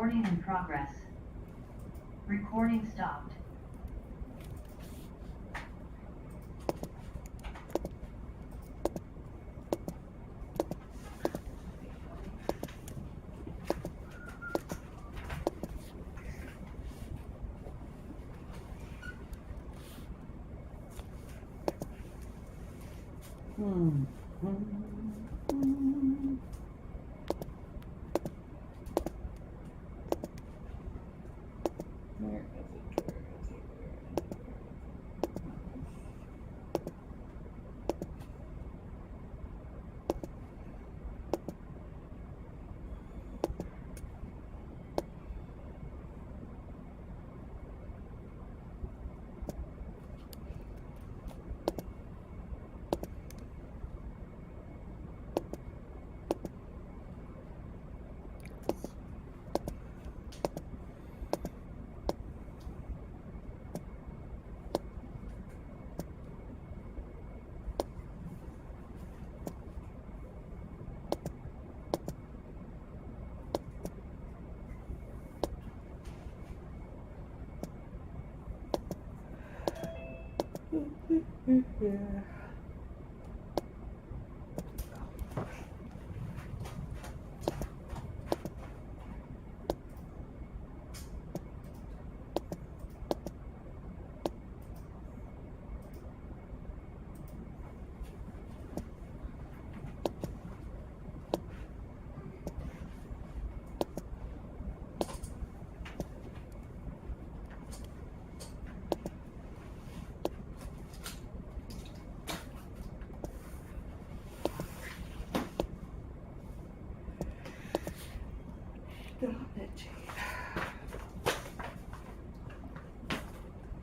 Recording in progress. Recording stopped.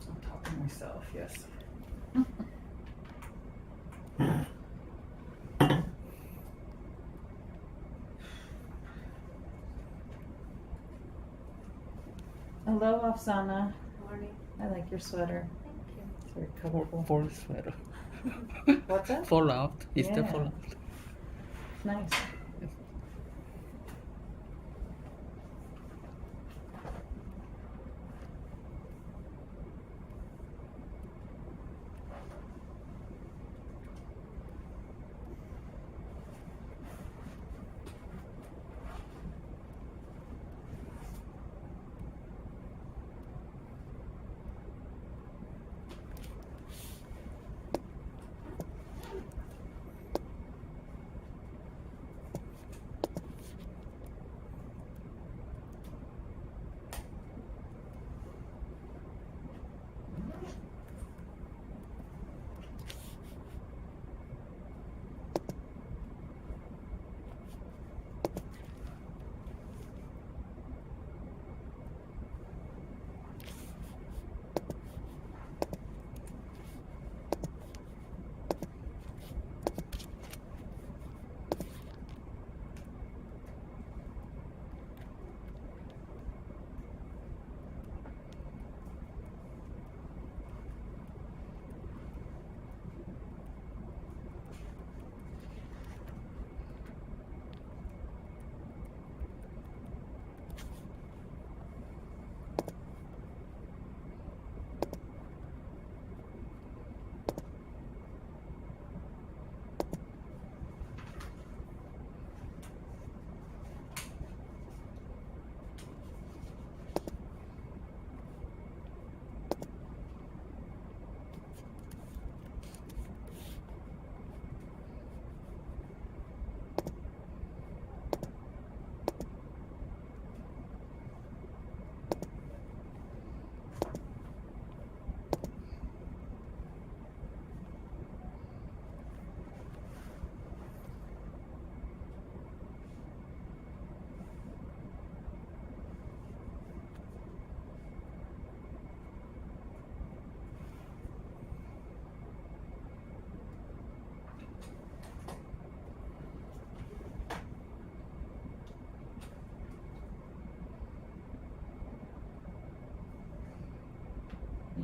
I'm talking to myself, yes. Hello, Afsana. Morning. I like your sweater. Thank you. It's very colorful. Fall sweater. What's that? Fallout. Is the Yeah. fallout? It's nice.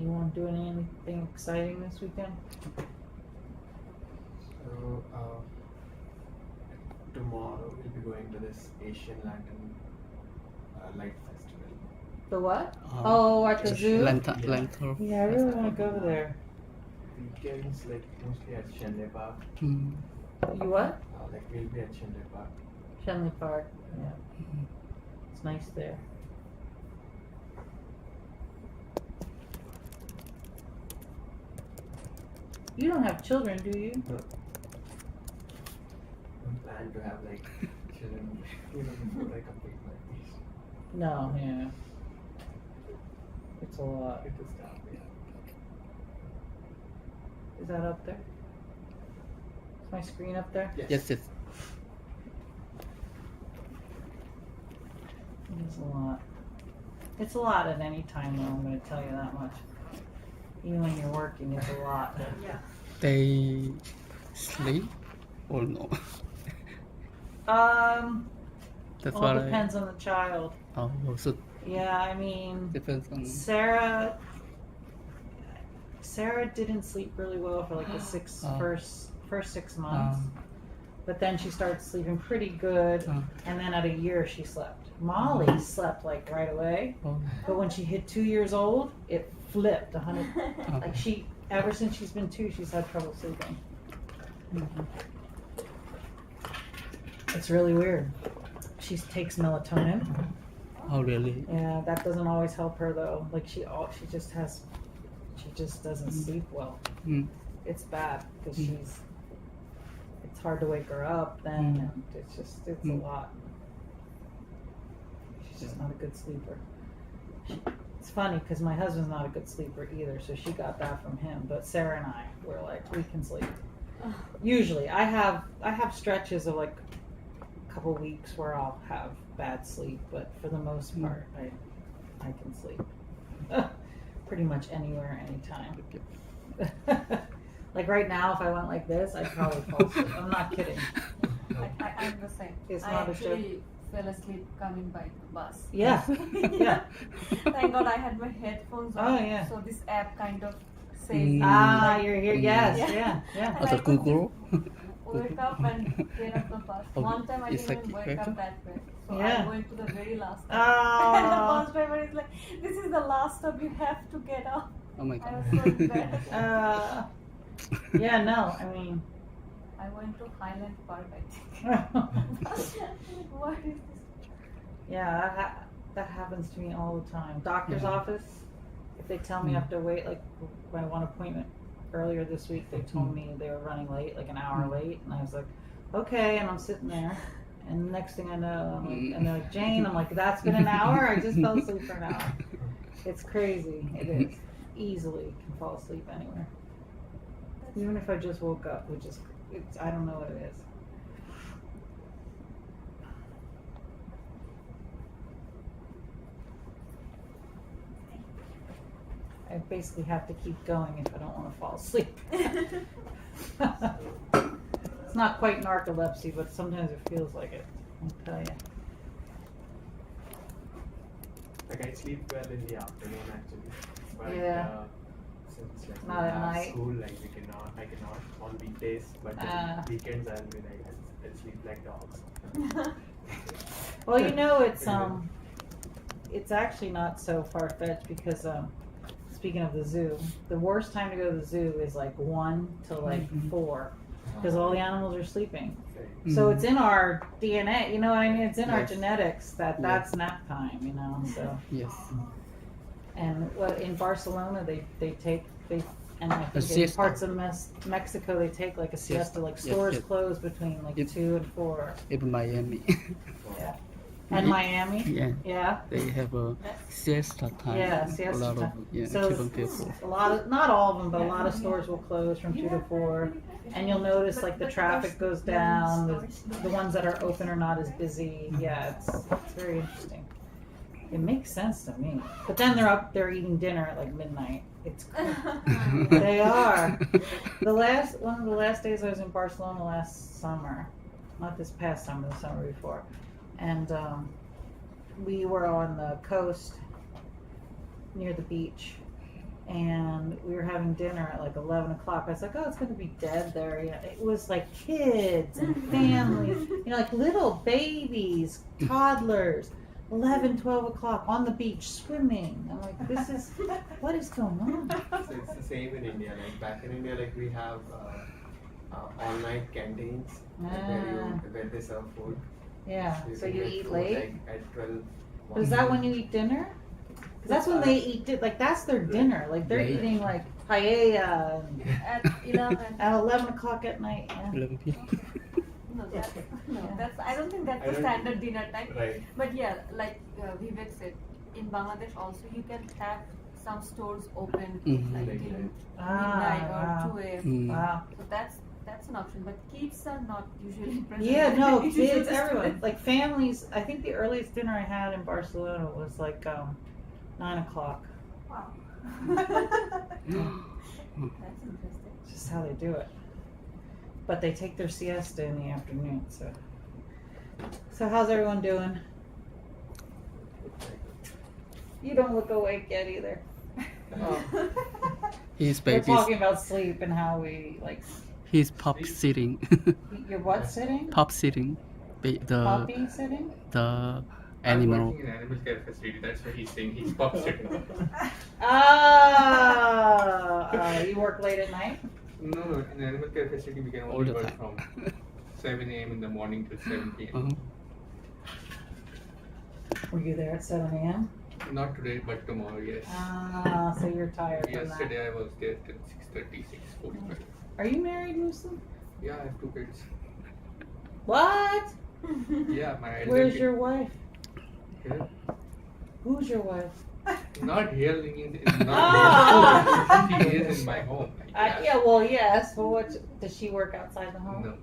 You want to do anything exciting this weekend? So tomorrow we'll be going to this Asian Lantern light festival. The what? Uh, Oh, at the zoo? Lantern. Yeah. Lantern. Yeah, I really want to go there. Weekends like mostly at Shenley Park. Mm. You what? Like we'll be at Shenley Park. Shenley Park. Yeah. It's nice there. You don't have children, do you? Don't plan to have like children even before I complete my piece. No, yeah. It's a lot. It is tough, yeah. Is that up there? Is my screen up there? Yes, yes. It is a lot. It's a lot at any time, though, I'm going to tell you that much. Even when you're working, it's a lot. Yeah. They sleep or no? That's All what depends on the child. Oh, so Yeah, I mean, depends on. Sarah didn't sleep really well for like the Oh. first 6 months, but then she started sleeping pretty good, and then at a year she slept. Molly slept like right away, Oh, but when she hit 2 years old, it flipped 100. oh. Like ever since she's been 2, she's had trouble sleeping. It's really weird. She takes melatonin. Oh, really? Yeah, that doesn't always help her though. Like she just doesn't sleep well. Mm. It's bad because it's hard to wake her up then, and it's a lot. She's just not a good sleeper. It's funny because my husband's not a good sleeper either, so she got that from him. But Sarah and I were like, we can sleep. Usually, I have stretches of like a couple weeks where I'll have bad sleep, but for the most part, I can sleep pretty much anywhere, anytime. Like right now, if I went like this, I'd probably fall asleep. I'm not kidding. I'm the same. It's I not a joke. actually fell asleep coming by the bus. Yeah, yeah. Thank God I had my headphones on. Oh, yeah. So this app kind of says. Mm. Ah, you're here. Yes, Yeah. yeah. And Also I could Google. wake up and get off the bus. Oh, One time I it's didn't like even wake better? up that way. So Yeah. I went to the very last stop. Oh. And the bus driver is like, this is the last stop, you have to get off. Oh my I god. was so embarrassed. Yeah, no, I mean. I went to Highland Park, I think. What is this? Yeah, that happens to me all the time. Doctor's Yeah. office, if they tell me I have to wait, like my one appointment earlier this week, they told me they were running late, like an hour late, and I was like, okay, and I'm sitting there, and the next thing I know, and they're like, Jane, I'm like, that's been an hour? I just fell asleep for an hour. It's crazy. It is. Easily can fall asleep anywhere. Even if I just woke up, I don't know what it is. I basically have to keep going if I don't want to fall asleep. It's not quite narcolepsy, but sometimes it feels like it, I'll tell you. Like I sleep well in the afternoon actually, but Yeah. since like Not we at have night. school, like I cannot on weekdays, but Ah. weekends I'll be like I'll sleep like dogs. Well, it's actually not so far-fetched because, speaking of the zoo, the worst time to go to the zoo is like 1 till like 4 because all the animals are sleeping. Okay. So it's in our DNA, you know what I mean? It's in our Yes. genetics that's nap time, you know, so. Yes. And in Barcelona, they and I think in siesta. parts of Mexico, they take like a siesta, like stores yes. close between like Yep. 2 and 4. Even Miami. Yeah. And Miami? Yeah. Yeah. They have a siesta time. Yeah, A siesta lot of time. So children people. a lot of, not all of them, but a lot of stores will close from 2 to 4. And you'll notice like the traffic goes down, the ones that are open are not as busy. Yeah, it's very interesting. It makes sense to me. But then they're eating dinner at like midnight. It's cool. They are. One of the last days I was in Barcelona last summer, not this past summer, the summer before, and we were on the coast near the beach, and we were having dinner at like 11 o'clock. I was like, oh, it's going to be dead there. Yeah, it was like kids and families, like little babies, toddlers. 11, 12 o'clock on the beach swimming. I'm like, this is, what is going on? So it's the same in India. Like back in India, like we have all-night canteens where they serve food. Yeah, so can you get eat food, late? like, at 12. But is that when you eat dinner? Because that's when they eat, like that's their dinner. Like they're Late. eating like paella At 11. at 11 o'clock at night. Yeah. 11 p.m. That's. I don't think that's I the don't- standard dinner time. Right. But yeah, like Vivek said, in Bangladesh also you can have some stores open Mhm. like Like till that. midnight wow. or 2 a.m. Mm. Wow. So that's an option. But kids are not usually present. Yeah, no, It's usually kids, just- everyone. Like families, I think the earliest dinner I had in Barcelona was like 9 o'clock. Wow. That's interesting. It's just how they do it. But they take their siesta in the afternoon, so. So how's everyone doing? You don't look awake yet either. His We're baby's talking about sleep and how we like. he's pop sitting. You're what sitting? Pop sitting. The Poppy sitting? the I'm animal. working in animal care facility. That's why he's saying he's pop sitting. You work late at night? No, in animal care facility we can All only the work time. from 7 a.m. in the morning till 7 p.m. Uh-huh. Were you there at 7 a.m.? Not today, but tomorrow, yes. So you're tired from that. Yesterday I was there till 6:30, 6:45. Are you married, Muslim? Yeah, I have 2 kids. What? Yeah, my elder Where's kid- your wife? Here. Who's your wife? Not here, means Ah! not here. She is in my home. Like, Yeah, well, yes. Well, what does she work outside the home? No,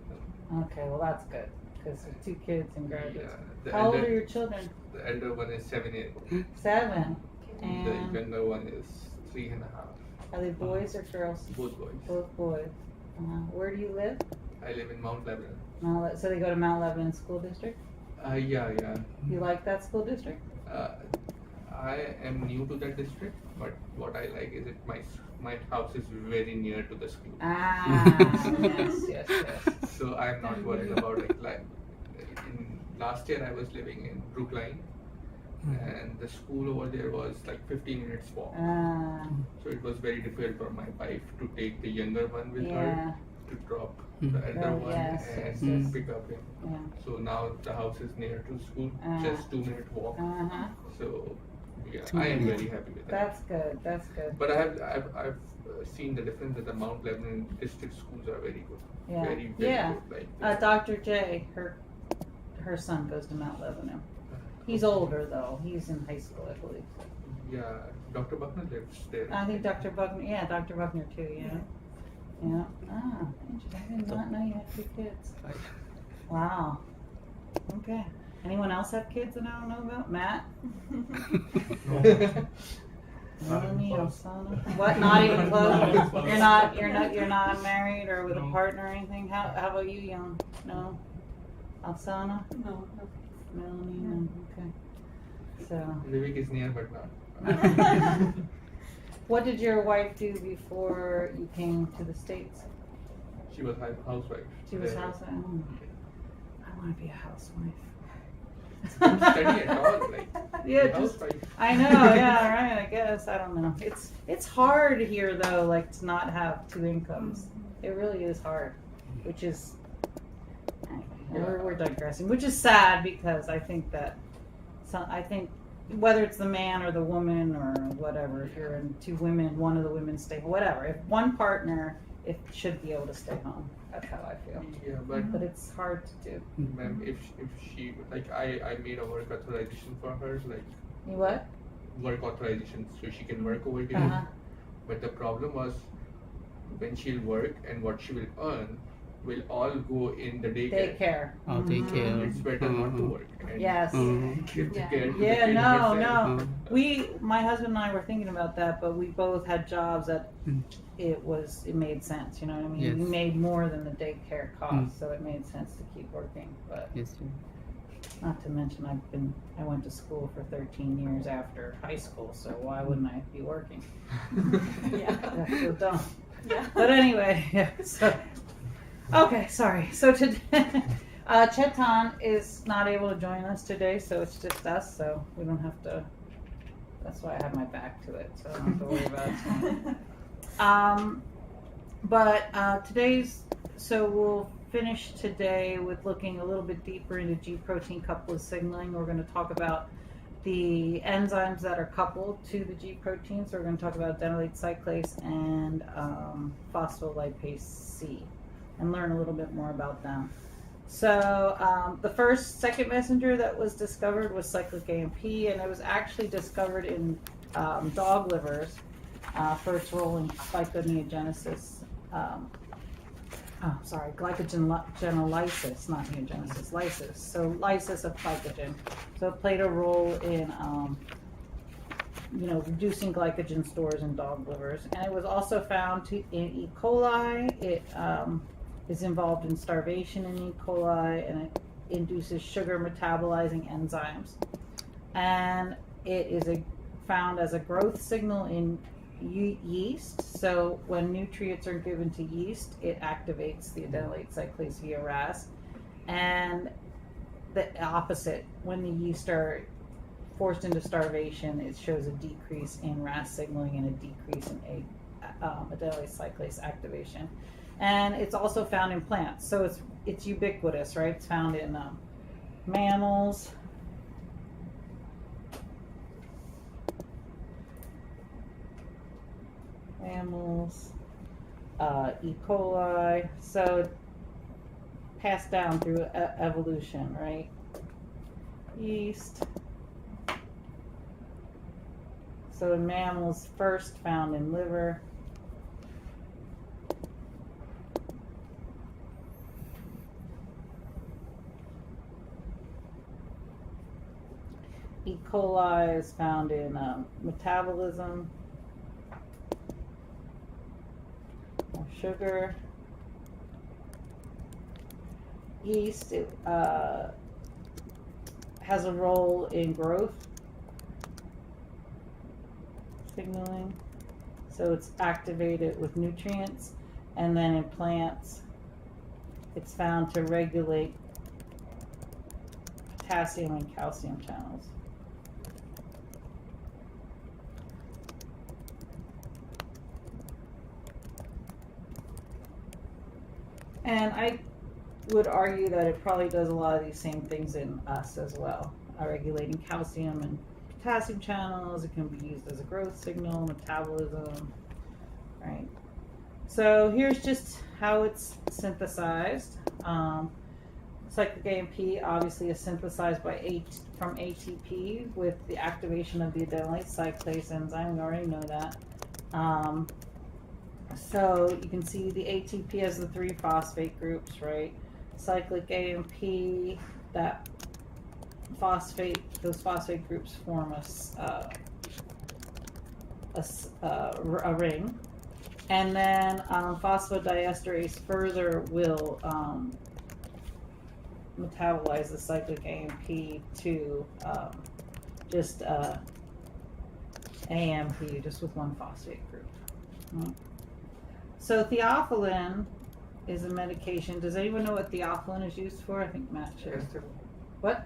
Okay, well, that's good. Because 2 kids and no. graduates. Yeah, the How old are elder, your children? the elder one is 7 years old. 7. The And younger one is 3.5. are they boys or girls? Both boys. Both boys. Where do you live? I live in Mount Lebanon. So they go to Mount Lebanon School District? Yeah. You like that school district? I am new to that district, but what I like is my house is very near to the school. Yes. So I'm not worried about in last year I was living in Brookline, and the school over there was like 15 minutes walk. So it was very difficult for my wife to take the younger one with her Yeah. to drop Mm. the elder Right, one yes, and yes. pick up him. Yeah. So now the house is near to school, just 2-minute walk. Uh-huh. So yeah, 2 I am minutes. very happy with that. That's good. That's good. But I've seen the difference that the Mount Lebanon district schools are very good. Yeah. Very Yeah. good. Like Dr. J, her son goes to Mount Lebanon. He's older though. He's in high school, I believe. yeah, Dr. Buckner lives there. I think Dr. Buckner. Yeah, Dr. Buckner too. Yeah. Yeah. Interesting. I did not know you had 2 kids. Wow. Okay. Anyone else have kids that I don't know about? Matt? Melanie, Alsana? What? Not even close. You're not married or with a partner or anything. How about you, Young? No. Alsana? No. Melanie? No. Okay. So, Vivek is near, but not. what did your wife do before you came to the States? She was housewife. She was there. housewife. Oh, I want to be a housewife. Don't study at all, like Yeah, be just housewife. I know, yeah, right. I guess I don't know. It's hard here though, like to not have 2 incomes. It really is hard, which is anyway, we're digressing, which is sad because I think that I think whether it's the man or the woman or whatever, if you're in 2 women, one of the women stay whatever. If one partner, it should be able to stay home. That's how I feel. Yeah, but it's hard to do. ma'am, if she like I made a work authorization for her, like You what? work authorization, so she can work over here. Uh-huh. But the problem was when she'll work and what she will earn will all go in the daycare. Daycare. Oh, daycare. It's better not to work. And Yes. give the Yeah. care to the Yeah, kid no, herself. no. My husband and I were thinking about that, but we both had jobs that Mm. it made sense. You know what I mean? Yes. We made more than the daycare cost, so it made sense to keep working. But Yes. not to mention, I went to school for 13 years after high school, so why wouldn't I be working? Yeah. That's so dumb. Yeah. But anyway, yeah. So okay, sorry. So today, Chetan is not able to join us today, so it's just us, so we don't have to. That's why I have my back to it, so I don't have to worry about it. So we'll finish today with looking a little bit deeper into G protein coupled signaling. We're going to talk about the enzymes that are coupled to the G protein. So we're going to talk about adenylate cyclase and phospholipase C and learn a little bit more about them. So the second messenger that was discovered was cyclic AMP, and it was actually discovered in dog livers for its role in glyconeogenesis. Glycogenolysis, not neogenesis, lysis. So lysis of glycogen. So it played a role in, reducing glycogen stores in dog livers. And it was also found in E. coli. It is involved in starvation in E. coli, and it induces sugar metabolizing enzymes. And it is found as a growth signal in yeast. So when nutrients are given to yeast, it activates the adenylate cyclase via RAS. And the opposite, when the yeast are forced into starvation, it shows a decrease in RAS signaling and a decrease in adenylate cyclase activation. And it's also found in plants, so it's ubiquitous, right? It's found in mammals, E. coli, so passed down through evolution, right? Yeast. So in mammals, first found in liver. E. coli is found in metabolism, sugar. Yeast has a role in growth signaling, so it's activated with nutrients. And then in plants, it's found to regulate potassium and calcium channels. And I would argue that it probably does a lot of these same things in us as well, regulating calcium and potassium channels. It can be used as a growth signal, metabolism, right? So here's just how it's synthesized. Cyclic AMP obviously is synthesized from ATP with the activation of the adenylate cyclase enzyme. We already know that. So you can see the ATP has the 3 phosphate groups, right? Cyclic AMP, those phosphate groups form a ring. And then phosphodiesterase further will metabolize the cyclic AMP to just AMP, just with 1 phosphate group. Right? So theophylline is a medication. Does anyone know what theophylline is used for? I think Matt should. Asthma. What?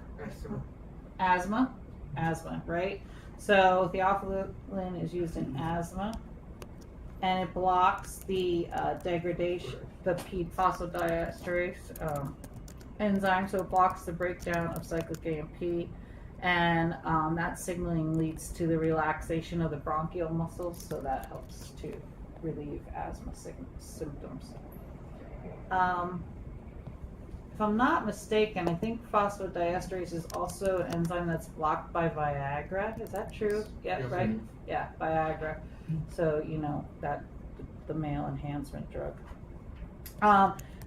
Asthma. Asthma, right? So theophylline is used in asthma, and it blocks the degradation, the phosphodiesterase enzyme. So it blocks the breakdown of cyclic AMP, and that signaling leads to the relaxation of the bronchial muscles, so that helps to relieve asthma symptoms. If I'm not mistaken, I think phosphodiesterase is also an enzyme that's blocked by Viagra. Is that true? Yeah, right? Yeah, Viagra. So, that the male enhancement drug.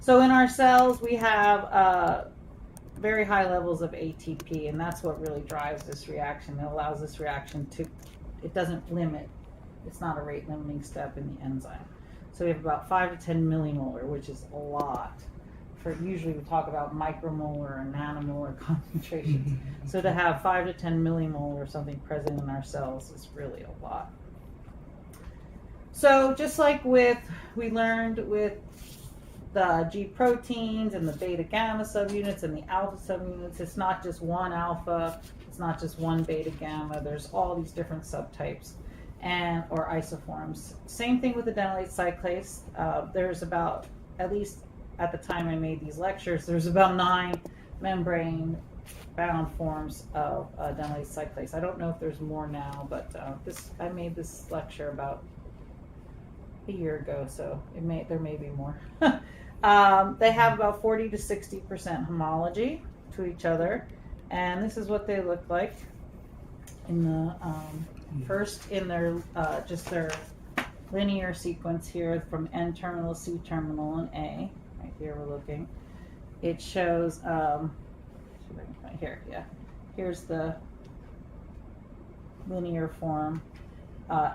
So in our cells, we have very high levels of ATP, and that's what really drives this reaction. It allows this reaction it doesn't limit. It's not a rate limiting step in the enzyme. So we have about 5 to 10 millimolar, which is a lot. Usually we talk about micromolar and nanomolar concentrations. So to have 5 to 10 millimolar or something present in our cells is really a lot. So just like we learned with the G proteins and the beta gamma subunits and the alpha subunits. It's not just one alpha, it's not just one beta gamma. There's all these different subtypes and or isoforms. Same thing with adenylate cyclase. There's about, at least at the time I made these lectures, there's about 9 membrane bound forms of adenylate cyclase. I don't know if there's more now, but I made this lecture about a year ago, so there may be more. They have about 40 to 60% homology to each other, and this is what they look like in the first in their just their linear sequence here from N terminal, C terminal, and A. Right here we're looking. It shows. See if I can find here. Yeah, here's the linear form,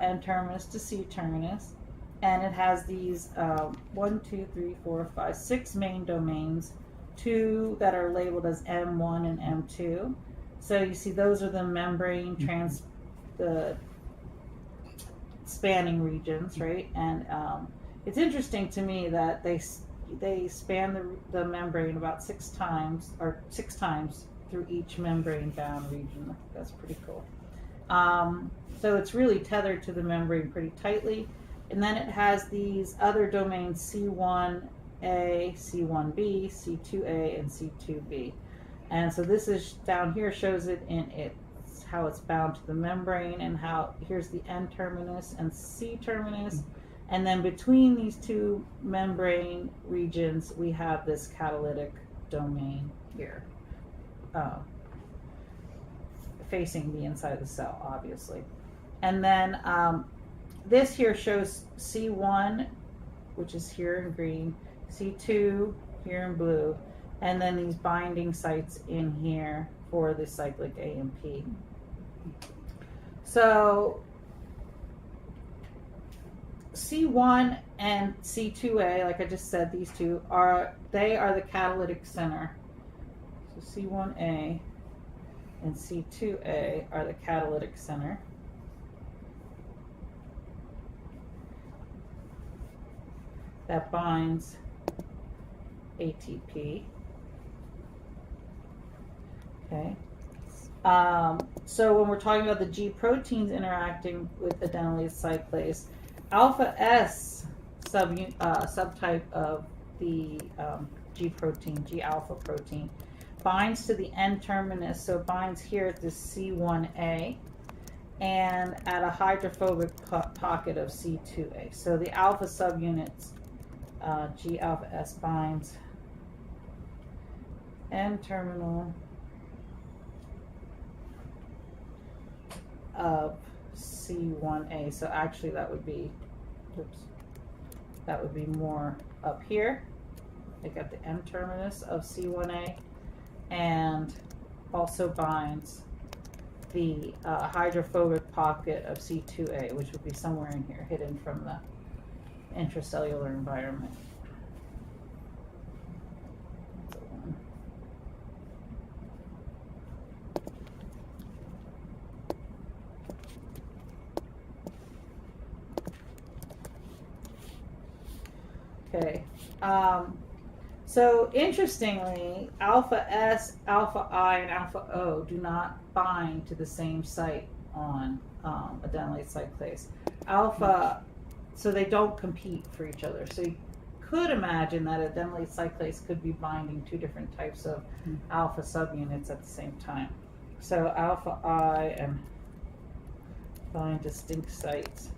N terminus to C terminus. And it has these 6 main domains, 2 that are labeled as M1 and M2. So you see those are the membrane the spanning regions, right? And it's interesting to me that they span the membrane about 6 times through each membrane bound region. That's pretty cool. So it's really tethered to the membrane pretty tightly. And then it has these other domains, C1A, C1B, C2A, and C2B. And so this is down here shows it in how it's bound to the membrane, and how here's the N terminus and C terminus. And then between these 2 membrane regions, we have this catalytic domain here, facing the inside of the cell, obviously. And then this here shows C1, which is here in green, C2 here in blue, and then these binding sites in here for the cyclic AMP. So C1 and C2A, like I just said, these 2 are the catalytic center. So C1A and C2A are the catalytic center. That binds ATP. Okay. So when we're talking about the G proteins interacting with adenylate cyclase, alpha S subtype of the G protein, G alpha protein, binds to the N terminus. So it binds here at this C1A and at a hydrophobic pocket of C2A. So the alpha subunits, G alpha S binds N terminal of C1A. So actually that would be, that would be more up here. They got the N terminus of C1A, and also binds the hydrophobic pocket of C2A, which would be somewhere in here, hidden from the intracellular environment. Okay. So interestingly, alpha S, alpha I, and alpha O do not bind to the same site on adenylate cyclase. Alpha, so they don't compete for each other. So you could imagine that adenylate cyclase could be binding 2 different types of alpha subunits at the same time. So alpha I and bind distinct sites.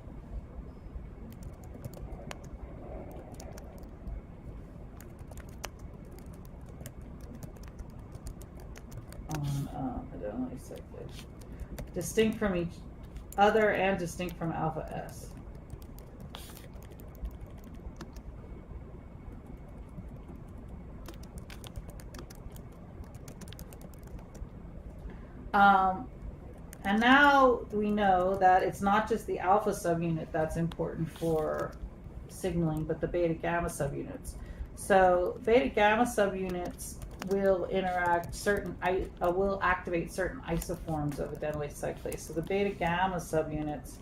On adenylate cyclase, distinct from each other and distinct from alpha S. And now we know that it's not just the alpha subunit that's important for signaling, but the beta gamma subunits. So beta gamma subunits will will activate certain isoforms of adenylate cyclase. So the beta gamma subunits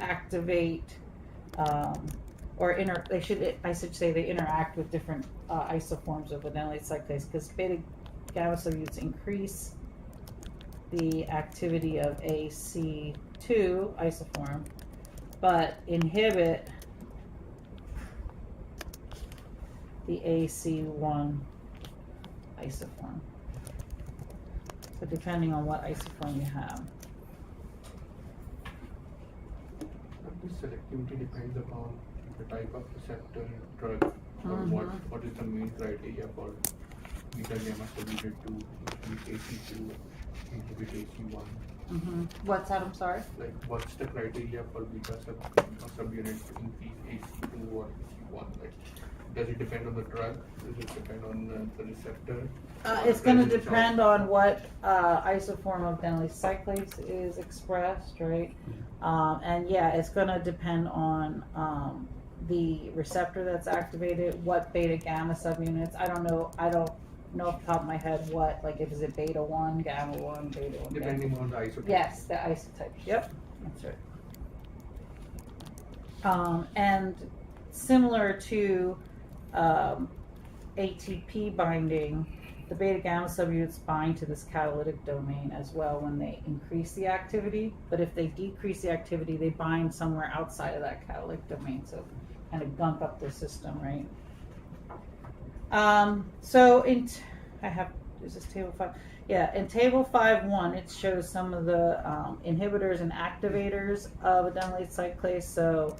activate they should, I should say, they interact with different isoforms of adenylate cyclase, because beta gamma subunits increase the activity of AC2 isoform, but inhibit the AC1 isoform. So depending on what isoform you have. This selectivity depends upon the type of receptor drug, or what is the main criteria for beta gamma subunit to increase AC2, inhibit AC1. What's that? I'm sorry. Like, what's the criteria for beta subunit to increase AC2 or AC1? Like, does it depend on the drug? Does it depend on the receptor? It's going to depend on what isoform of adenylate cyclase is expressed, right? And yeah, it's going to depend on the receptor that's activated, what beta gamma subunits. I don't know off the top of my head what, like, if is it beta 1, gamma 1, beta 1. Depending on the isotype. Yes, the isotype. Yep, that's right. And similar to ATP binding, the beta gamma subunits bind to this catalytic domain as well when they increase the activity. But if they decrease the activity, they bind somewhere outside of that catalytic domain, so kind of gunk up the system, right? So is this table 5? Yeah, in table 5.1, it shows some of the inhibitors and activators of adenylate cyclase. So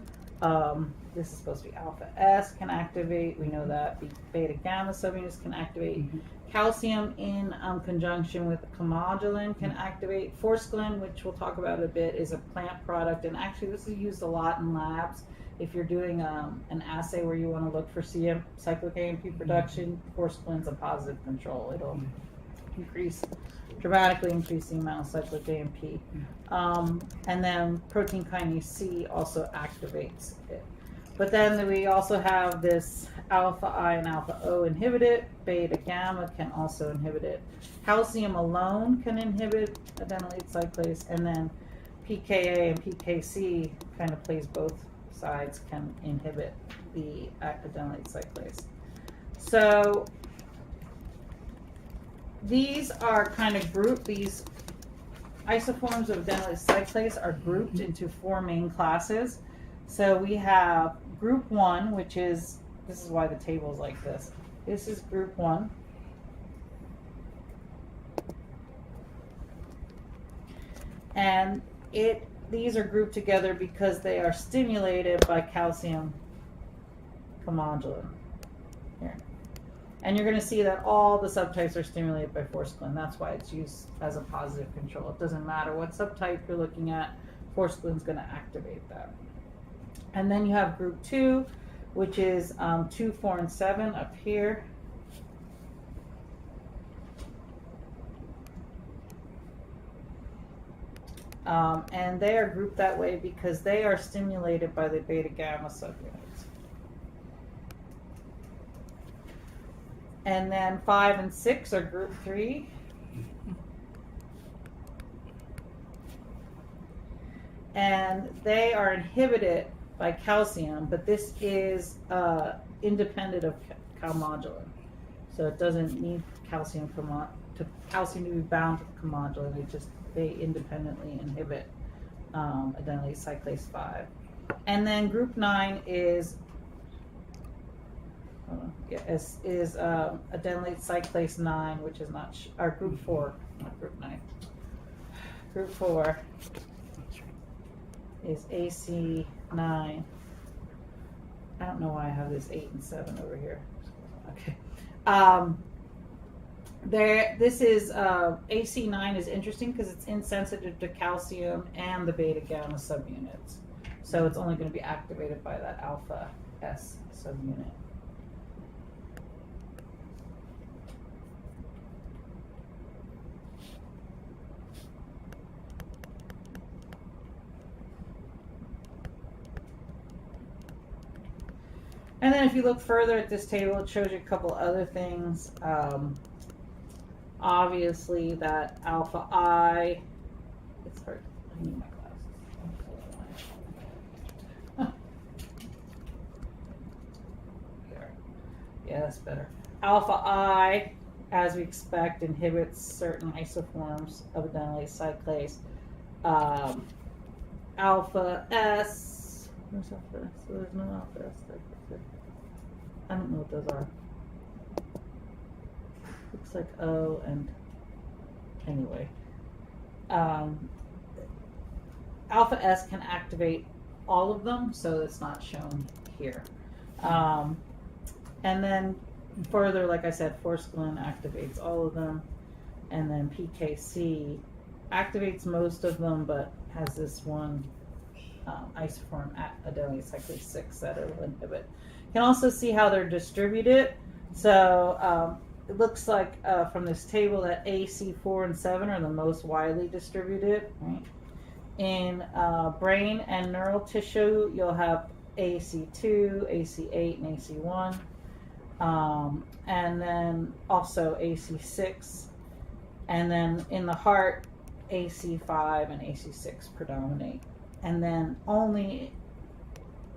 this is supposed to be alpha S can activate. We know that beta gamma subunits can activate. Calcium in conjunction with comodulin can activate. Forskolin, which we'll talk about a bit, is a plant product, and actually this is used a lot in labs. If you're doing an assay where you want to look for cyclic AMP production, forskolin's a positive control. It'll dramatically increase the amount of cyclic AMP. And then protein kinase C also activates it. But then we also have this alpha I and alpha O inhibit it. Beta gamma can also inhibit it. Calcium alone can inhibit adenylate cyclase, and then PKA and PKC kind of plays both sides, can inhibit the adenylate cyclase. So these are kind of grouped, these isoforms of adenylate cyclase are grouped into 4 main classes. So we have group 1, which is, this is why the table is like this. This is group 1. And these are grouped together because they are stimulated by calcium comodulin. Here. And you're going to see that all the subtypes are stimulated by forskolin. That's why it's used as a positive control. It doesn't matter what subtype you're looking at, forskolin's going to activate that. And then you have group 2, which is 2, 4, and 7 up here. And they are grouped that way because they are stimulated by the beta gamma subunits. And then 5 and 6 are group 3. And they are inhibited by calcium, but this is independent of comodulin. So it doesn't need calcium to be bound to the comodulin. They independently inhibit adenylate cyclase 5. And then group 9 is adenylate cyclase 9, which is not, or group 4, not group 9. Group 4 is AC9. I don't know why I have this 8 and 7 over here. Okay. This is AC9 is interesting because it's insensitive to calcium and the beta gamma subunits. So it's only going to be activated by that alpha S subunit. And then if you look further at this table, it shows you a couple other things. Obviously that alpha I, it's hard, I need my glasses. Yeah, that's better. Alpha I, as we expect, inhibits certain isoforms of adenylate cyclase. Alpha S. Where's alpha S? So there's no alpha S. I don't know what those are. Looks like O and anyway. Alpha S can activate all of them, so it's not shown here. And then further, like I said, forskolin activates all of them, and then PKC activates most of them, but has this one isoform at adenylate cyclase 6 that it will inhibit. You can also see how they're distributed. So it looks like from this table that AC4 and 7 are the most widely distributed, right? In brain and neural tissue, you'll have AC2, AC8, and AC1. And then also AC6. And then in the heart, AC5 and AC6 predominate. And then only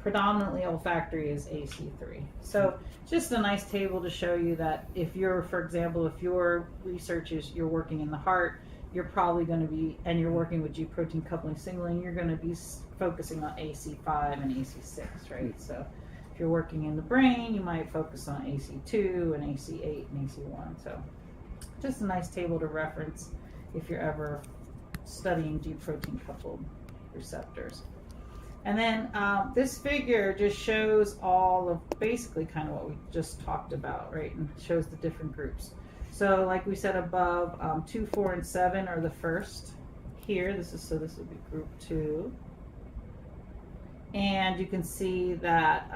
predominantly olfactory is AC3. So just a nice table to show you that if you're, for example, if your research is you're working in the heart, you're probably going to be, and you're working with G protein coupling signaling, you're going to be focusing on AC5 and AC6, right? So if you're working in the brain, you might focus on AC2 and AC8 and AC1. So just a nice table to reference if you're ever studying G protein coupled receptors. And then this figure just shows all of basically kind of what we just talked about, right? And shows the different groups. So like we said above, 2, 4, and 7 are the first here. This would be group 2. And you can see that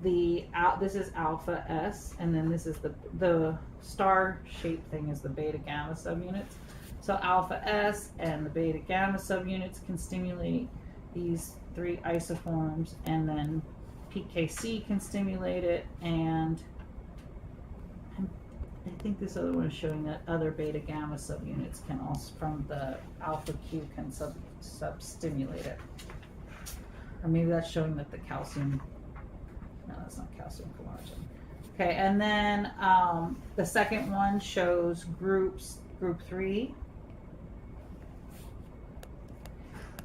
this is alpha S, and then this is the star-shaped thing is the beta gamma subunits. So alpha S and the beta gamma subunits can stimulate these 3 isoforms, and then PKC can stimulate it, and I think this other one is showing that other beta gamma subunits can also, from the alpha Q, can stimulate it. Or maybe that's showing that the calcium, no, that's not calcium collagen. Okay, and then the second one shows group 3,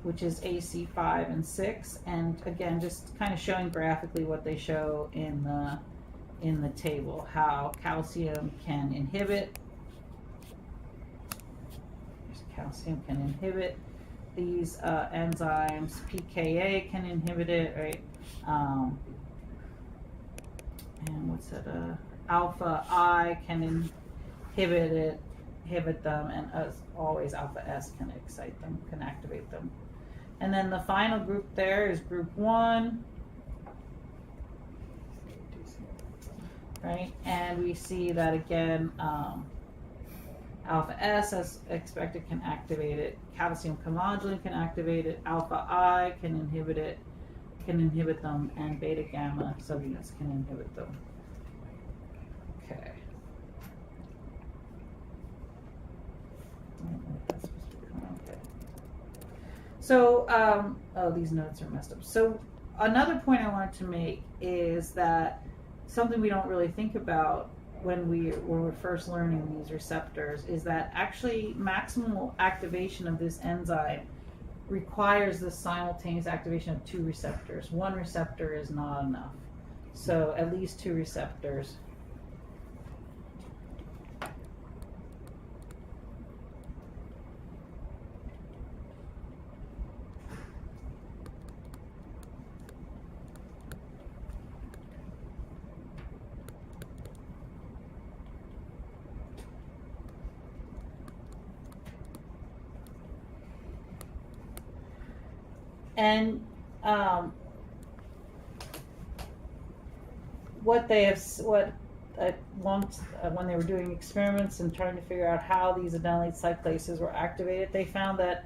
which is AC5 and 6, and again, just kind of showing graphically what they show in the table, how calcium can inhibit. Calcium can inhibit these enzymes. PKA can inhibit it, right? And what's that? Alpha I can inhibit them, and as always, alpha S can excite them, can activate them. And then the final group there is group 1, right? And we see that again, alpha S, as expected, can activate it. Calcium chymodulin can activate it. Alpha I can inhibit them, and beta gamma subunits can inhibit them. Okay. Okay. So, oh, these notes are messed up. So, another point I wanted to make is that something we don't really think about when we're first learning these receptors is that actually maximal activation of this enzyme requires the simultaneous activation of 2 receptors. 1 receptor is not enough. So at least 2 receptors. And when they were doing experiments and trying to figure out how these adenylate cyclases were activated, they found that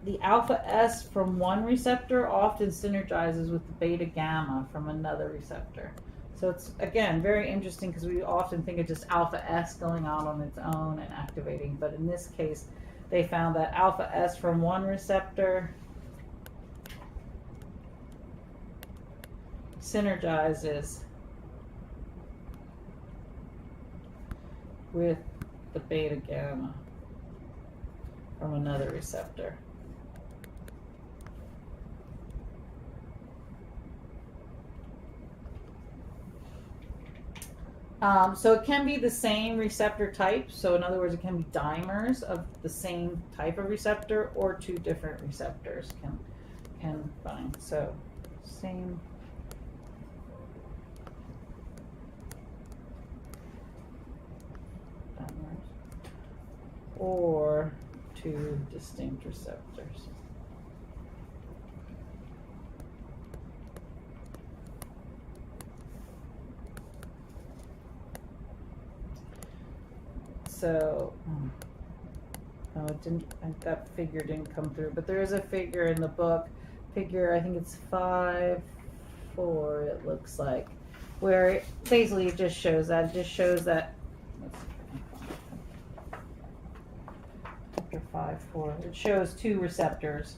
the alpha S from one receptor often synergizes with the beta gamma from another receptor. So it's, again, very interesting because we often think of just alpha S going out on its own and activating, but in this case, they found that alpha S from one receptor synergizes with the beta gamma from another receptor. So it can be the same receptor type. So in other words, it can be dimers of the same type of receptor, or two different receptors can bind. So same. Dimers, or two distinct receptors. So, no, it didn't. That figure didn't come through, but there is a figure in the book. Figure, I think it's 5-4. It looks like, where it, basically it just shows that. It just shows that. Let's see if I can find it. Figure 5-4. It shows two receptors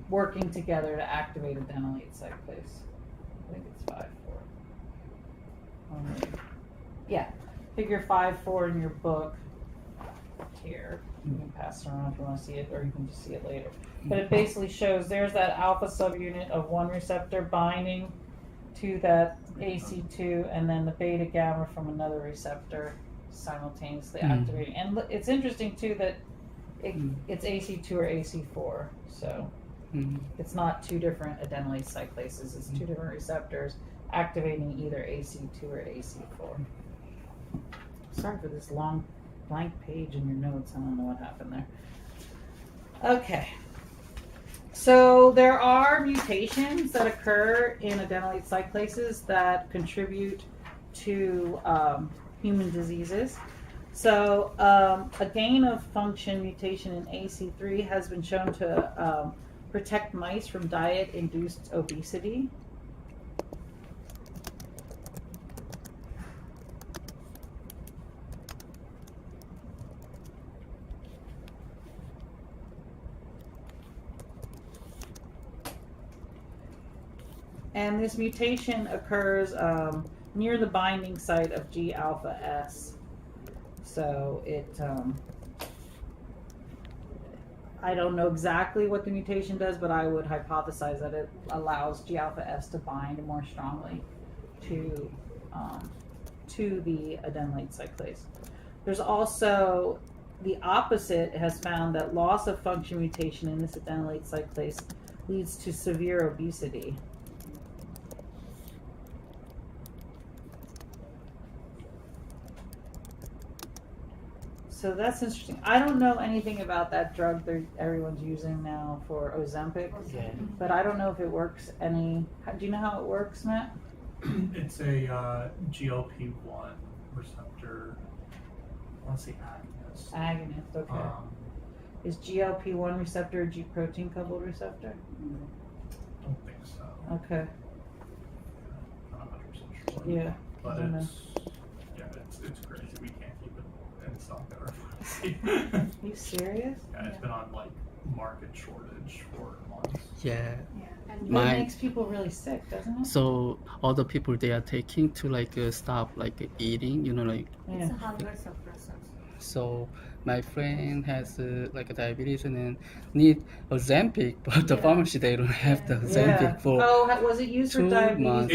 working together to activate adenylate cyclase. I think it's 5-4. Yeah. Figure 5-4 in your book here. You can pass it around if you want to see it, or you can just see it later. But it basically shows there's that alpha subunit of one receptor binding to that AC2, and then the beta gamma from another receptor simultaneously activating. And it's interesting too that it's AC2 or AC4, so it's not two different adenylate cyclases. It's two different receptors activating either AC2 or AC4. Sorry for this long blank page in your notes. I don't know what happened there. Okay. So there are mutations that occur in adenylate cyclases that contribute to human diseases. So a gain of function mutation in AC3 has been shown to protect mice from diet-induced obesity. And this mutation occurs near the binding site of G alpha S. So it, I don't know exactly what the mutation does, but I would hypothesize that it allows G alpha S to bind more strongly to the adenylate cyclase. There's also the opposite has found that loss of function mutation in this adenylate cyclase leads to severe obesity. So that's interesting. I don't know anything about that drug that everyone's using now for Ozempic, but I don't know if it works any. Do you know how it works, Matt? It's a GLP-1 receptor. Let's see, agonist. Agonist, okay. Is GLP-1 receptor a G protein coupled receptor? Don't think so. Okay. I'm not 100% sure. Yeah. But I don't it's crazy. We can't keep it in stock at our pharmacy. Are you serious? Yeah, it's been on like market shortage for months. Yeah. But My- it makes people really sick, doesn't it? So all the people they are taking to like stop like eating, like. It's a hunger suppressor. So my friend has like a diabetes and then need Ozempic, but the pharmacy they don't have the Ozempic for. Was it used for 2 diabetes? months.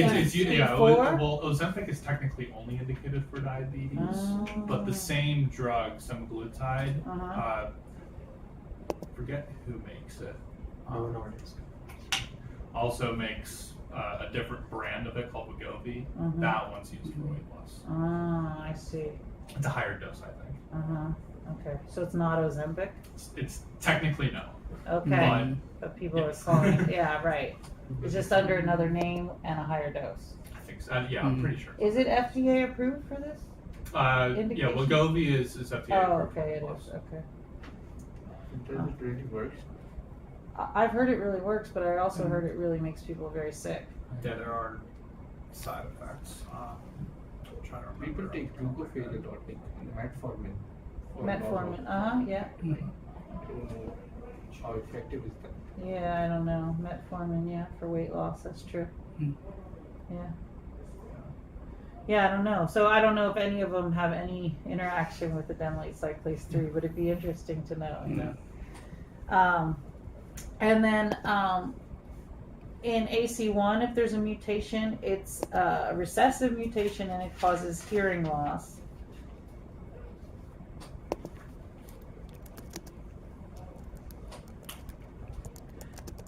Well, Ozempic is technically only indicated for diabetes, but the same drug, semaglutide, forget who makes it. Novo Nordisk. Also makes a different brand of it called Wegovy. That one's used for weight loss. Ah, I see. It's a higher dose, I think. Okay, so it's not Ozempic? It's technically no. Okay, but people are calling it, yeah, right. It's just under another name and a higher dose. I think so. Yeah, I'm pretty sure. Is it FDA approved for this? Yeah, indication? Wegovy is FDA Oh, approved. okay, it is, okay. Does it really work? I've heard it really works, but I also heard it really makes people very sick. Yeah, there are side effects. I'm trying to remember. People take glucophage or take metformin. for Metformin, normal- yeah. I don't know how effective is that. Yeah, I don't know. Metformin, yeah, for weight loss, that's true. Mm. Yeah. Yeah, I don't know. So I don't know if any of them have any interaction with adenylate cyclase 3, but it'd be interesting to know. You know? And then in AC1, if there's a mutation, it's a recessive mutation and it causes hearing loss.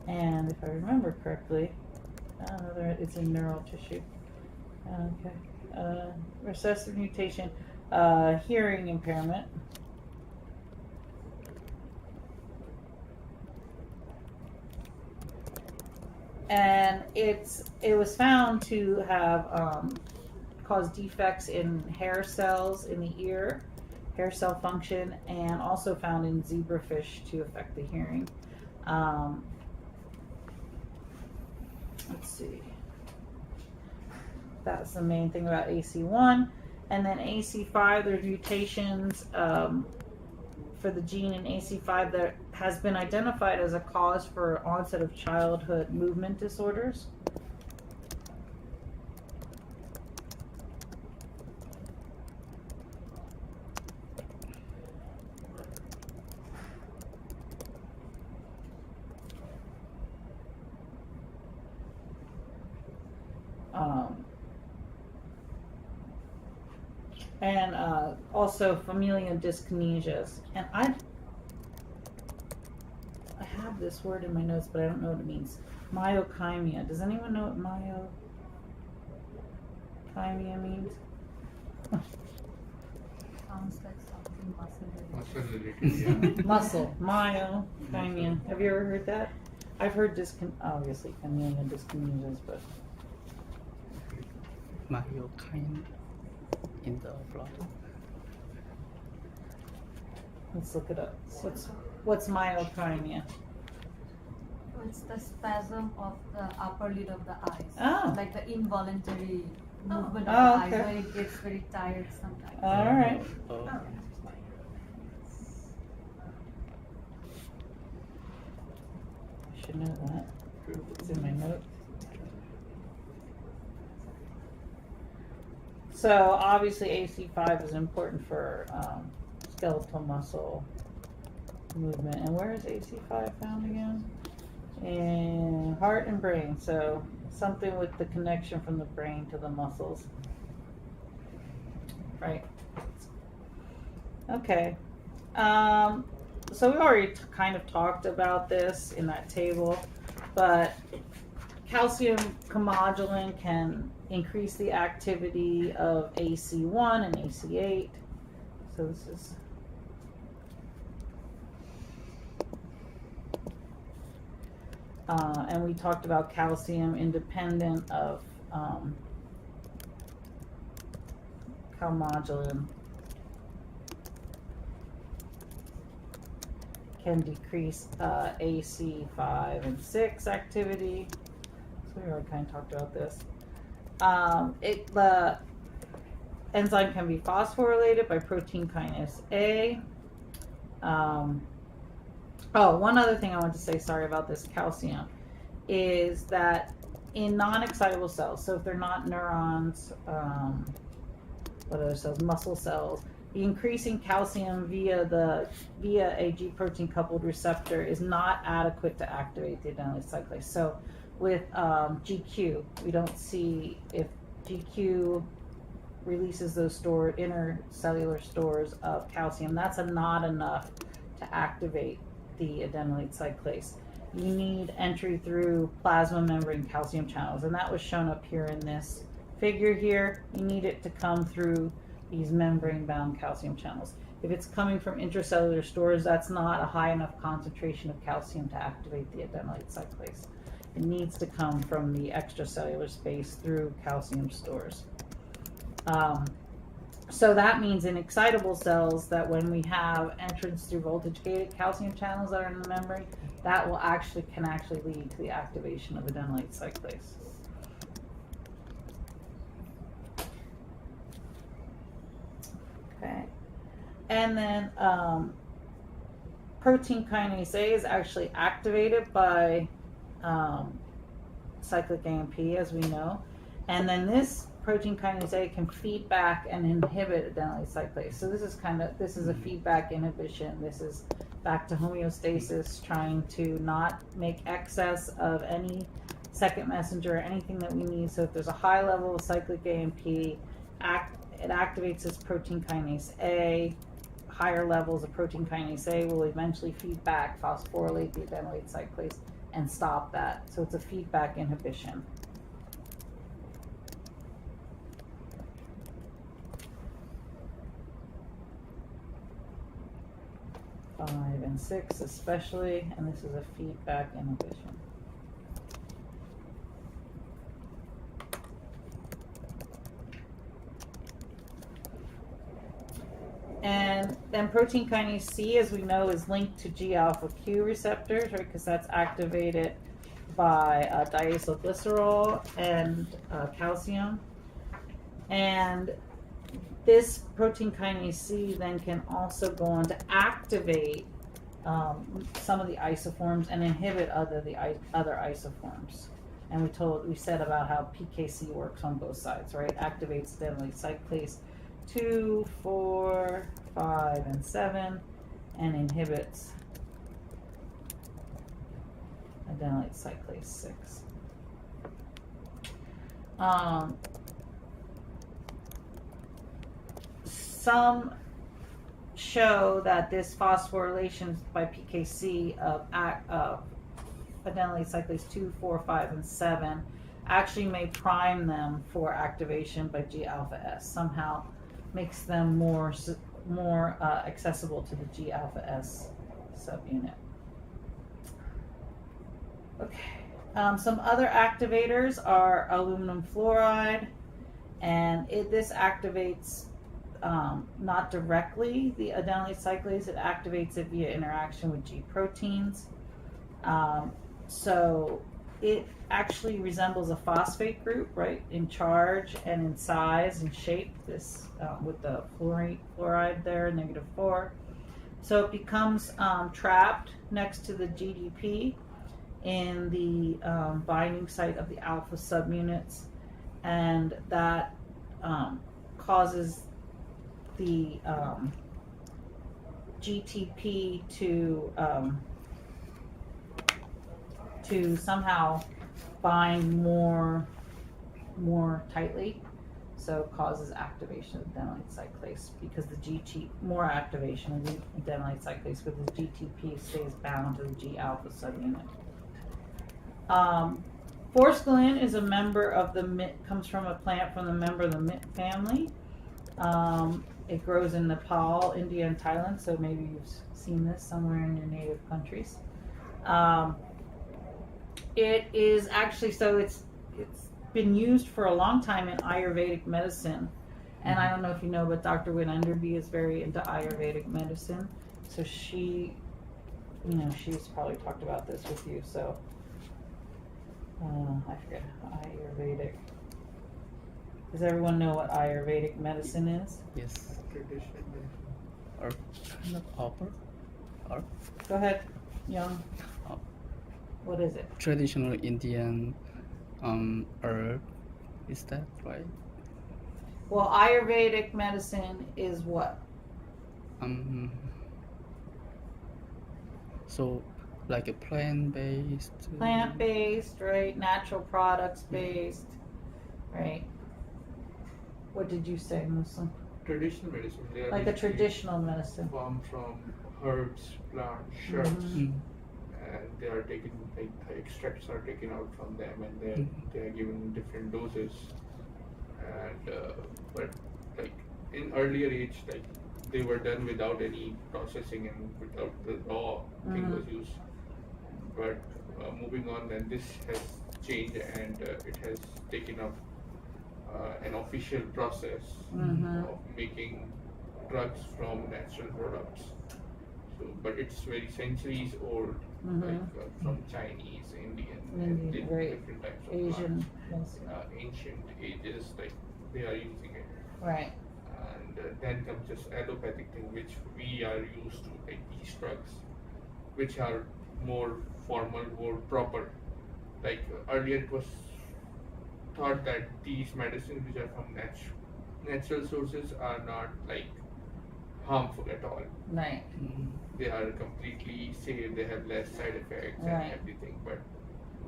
And if I remember correctly, it's in neural tissue. Okay. Recessive mutation, hearing impairment. And it was found to have caused defects in hair cells in the ear, hair cell function, and also found in zebrafish to affect the hearing. Let's see. That's the main thing about AC1. And then AC5, there's mutations for the gene in AC5 that has been identified as a cause for onset of childhood movement disorders. And also familial dyskinesias. And I have this word in my notes, but I don't know what it means. Myokymia. Does anyone know what myokymia means? Sounds like something Muscle related, yeah. Muscle. Myokymia. Have you ever heard that? I've heard obviously familial dyskinesias, but myokine in the blood. let's look it up. What's myokymia? It's the spasm of the upper lid of the eyes. Oh. Like the involuntary movement Oh, of the eyes okay. where it gets very tired sometimes. All right. I should know that. It's in my notes. So obviously AC5 is important for skeletal muscle movement. And where is AC5 found again? In heart and brain. So something with the connection from the brain to the muscles. Right. Okay. So we already kind of talked about this in that table, but calcium comodulin can increase the activity of AC1 and AC8. So this is and we talked about calcium independent of comodulin can decrease AC5 and 6 activity. So we already kind of talked about this. The enzyme can be phosphorylated by protein kinase A. One other thing I want to say, sorry about this calcium, is that in non-excitable cells, so if they're not neurons, what other cells, muscle cells, the increasing calcium via a G protein coupled receptor is not adequate to activate the adenylate cyclase. So with GQ, we don't see if GQ releases those intercellular stores of calcium. That's not enough to activate the adenylate cyclase. You need entry through plasma membrane calcium channels, and that was shown up here in this figure here. You need it to come through these membrane-bound calcium channels. If it's coming from intracellular stores, that's not a high enough concentration of calcium to activate the adenylate cyclase. It needs to come from the extracellular space through calcium stores. So that means in excitable cells that when we have entrance through voltage-gated calcium channels that are in the membrane, that will can actually lead to the activation of adenylate cyclase. Okay, and then protein kinase A is actually activated by cyclic AMP, as we know, and then this protein kinase A can feed back and inhibit adenylate cyclase. So this is a feedback inhibition. This is back to homeostasis, trying to not make excess of any second messenger or anything that we need. So if there's a high level of cyclic AMP, it activates this protein kinase A. Higher levels of protein kinase A will eventually feed back, phosphorylate the adenylate cyclase, and stop that. So it's a feedback inhibition. 5 and 6 especially, and this is a feedback inhibition. And then protein kinase C, as we know, is linked to G-alpha Q receptors, right? Because that's activated by diacylglycerol and calcium. And this protein kinase C then can also go on to activate some of the isoforms and inhibit other isoforms. And we said about how PKC works on both sides, right? Activates adenylate cyclase 2, 4, 5, and 7, and inhibits adenylate cyclase 6. Some show that this phosphorylation by PKC of adenylate cyclase 2, 4, 5, and 7 actually may prime them for activation by G-alpha S. Somehow makes them more accessible to the G-alpha S subunit. Okay. Some other activators are aluminum fluoride, and this activates not directly the adenylate cyclase. It activates it via interaction with G proteins. So it actually resembles a phosphate group, right, in charge and in size and shape. This with the fluoride there, -4. So it becomes trapped next to the GDP in the binding site of the alpha subunits, and that causes the GTP to somehow bind more tightly, so it causes activation of adenylate cyclase because more activation of the adenylate cyclase because the GTP stays bound to the G-alpha subunit. Forskolin is a member of comes from a plant from the member of the mint family. It grows in Nepal, India, and Thailand, so maybe you've seen this somewhere in your native countries. It is actually, so it's been used for a long time in Ayurvedic medicine. And I don't know if you know, but Dr. Wynn Enderby is very into Ayurvedic medicine. So she's probably talked about this with you. So I forget, Ayurvedic. Does everyone know what Ayurvedic medicine is? Yes. Traditional medicine. Or not opera? Or Go ahead, Young. Oh. What is it? traditional Indian herb. Is that right? Well, Ayurvedic medicine is what? So like a plant-based. Plant-based, right? Natural products based, right? What did you say, Muslim? Traditional medicine. They are Like a basically traditional medicine. formed from herbs, plants, shrubs, Mhm. and they are taken, like the extracts are taken out from them, and they are given different doses. And but like in earlier age, like they were done without any processing and without the raw thing was used. But moving on, then this has changed, and it has taken up an official process of making drugs from natural products. So, but it's very centuries old, like from Chinese, Indian, and right. different types of Asian plants. medicine. Ancient ages, like they are using it. Right. And then comes this allopathic thing, which we are used to, like these drugs, which are more formal, more proper. Like earlier it was thought that these medicines which are from natural sources are not like harmful at all. Right. They are completely safe. They have less side effects Right. and everything. But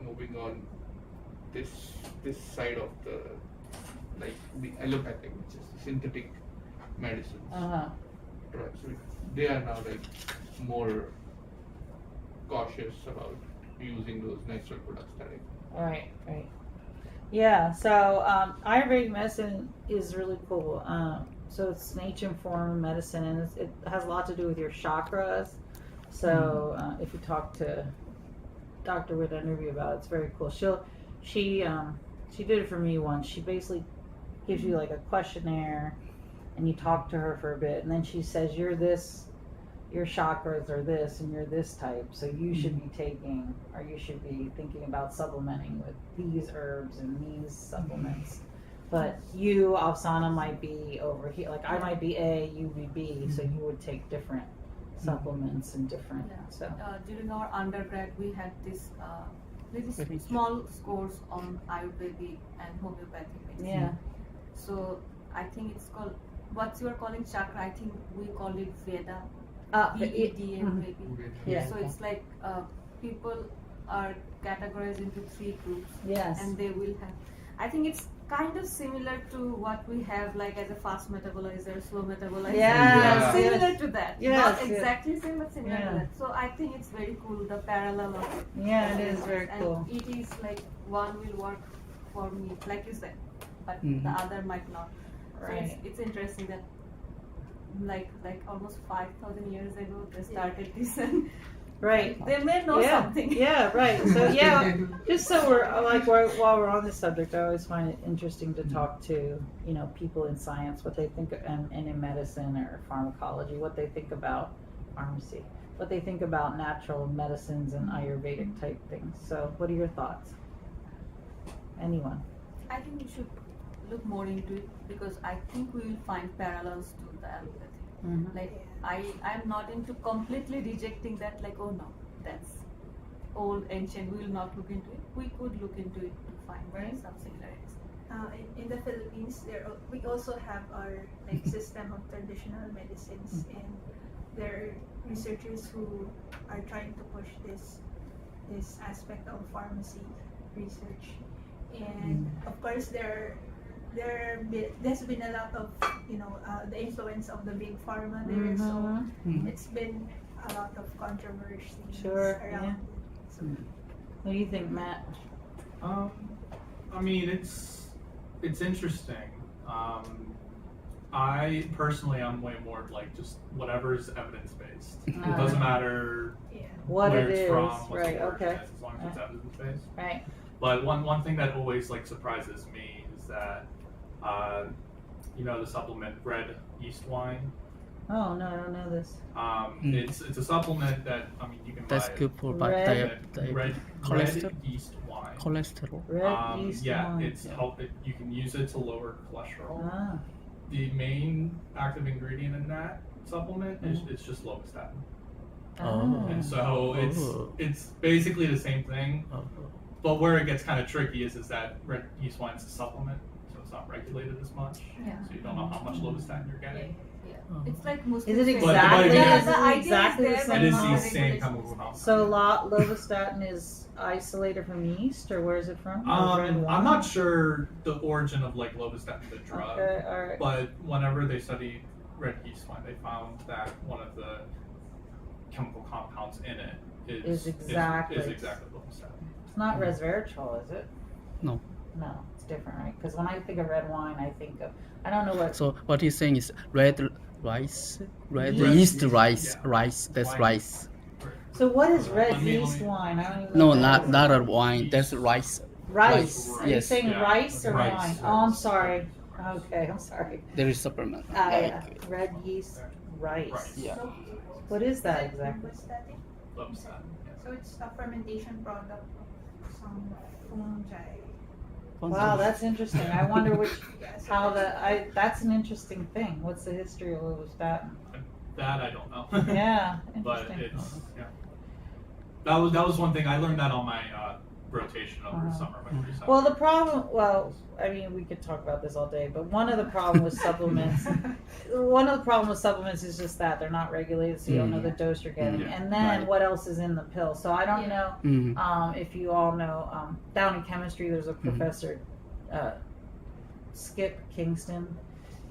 moving on, this side of the like the allopathic, which is synthetic medicines, Uh-huh. drugs, they are now like more cautious about using those natural products that Right, right. Yeah, so Ayurvedic medicine is really cool. So it's an ancient form of medicine, and it has a lot to do with your chakras. So if you talk to Dr. with an interview about it, it's very cool. She did it for me once. She basically gives you like a questionnaire, and you talk to her for a bit, and then she says you're this, your chakras are this, and you're this type. So you should be taking, or you should be thinking about supplementing with these herbs and these supplements. But you, Avsana, might be over here. Like I might be A, you be B, so you would take different supplements and different. Yeah. So During our undergrad, we had this really Very small course on Ayurvedic and homeopathic medicine. yeah, So I think it's called, what you are calling chakra, I think we call it Veda. VEDA maybe. Yeah. So it's like people are categorized into 3 groups, yes, and they will have. I think it's kind of similar to what we have like as a fast metabolizer, slow metabolizer. Yes, Similar yes. to that. Yes, Not yes. exactly same, but similar Yeah. to that. So I think it's very cool, the parallel of it. yeah, it is very And cool. it is like one will work for me, like you said, but Mhm. the other might not. So Right. it's interesting that like almost 5,000 years ago they started this, and Right. they may know Yeah, something. yeah, right. So yeah, just so we're like while we're on this subject, I always find it interesting to talk to people in science, what they think, and in medicine or pharmacology, what they think about pharmacy, what they think about natural medicines and Ayurvedic type things. So, what are your thoughts? Anyone? I think we should look more into it because I think we will find parallels to the allopathy. Mm-hmm. Like I'm not into completely rejecting that, like, oh no, that's old, ancient, we will not look into it. We could look into it to find Right. some similarities. In the Philippines, we also have our system of traditional medicines, and there are researchers who are trying to push this aspect of pharmacy research, and of course there's been a lot of the influence of the big pharma there, so Mm-hmm. it's been a lot of controversy Sure, around it. So, What do you think, Matt? I mean, it's interesting. I personally, I'm way more like just whatever's evidence based. It doesn't matter yeah. What where it it's is, from, what right? the origin Okay, is, as long as it's evidence based. right. But one thing that always like surprises me is that the supplement red yeast wine. Oh no, I don't know this. It's a supplement that you can That's buy. good for Red- Red cholesterol. yeast wine. cholesterol. Red yeast Yeah, wine. it's you can use it to lower cholesterol. Ah, The main active ingredient in that supplement is just lovastatin, Oh. and so Oh. it's basically the same thing. Oh. But where it gets kind of tricky is that red yeast wine is a supplement, so it's not regulated as much. Yeah. So you don't know how much lovastatin you're getting. Yeah. It's like Muslim. Is it saying- exactly? But Yeah, is the it idea exactly the is there, same It is but the not same regulation. chemical compound. So lovastatin is isolated from yeast, or where is it from? Or red I'm wine? not sure the origin of like lovastatin, the drug. Okay, all right. But whenever they studied red yeast wine, they found that one of the chemical compounds in it Is exactly- lovastatin. It's not resveratrol, is it? No. No, it's different, right? Because when I think of red wine, I think of I don't know what. So what he's saying is red rice, red Yeast. yeast rice, Yeah. rice. That's Wine. rice. So what is red Let me- yeast wine? I don't even No, know what that not is. a wine. That's rice. rice. Are you Yes. saying Yeah. rice or Rice. wine? Oh, I'm sorry. Okay, I'm sorry. There is supplement. Yeah. Red yeast rice. Rice. Yeah. So, What is that exactly? lovastatin? Lovastatin. So it's a fermentation product of some fungi. Wow, that's interesting. I wonder which Yeah, so how that's- that's an interesting thing. What's the history of lovastatin? That I don't know. Yeah, But interesting. it's that was one thing I learned that on my rotation over summer, winter, summer. Well, the problem, I mean, we could talk about this all day, but one of the problem with supplements, is just that they're not regulated, so you don't know the dose you're getting, Yeah. and then Right. what else is in the pill. So I don't know if you all know, down in chemistry, there's a professor, Skip Kingston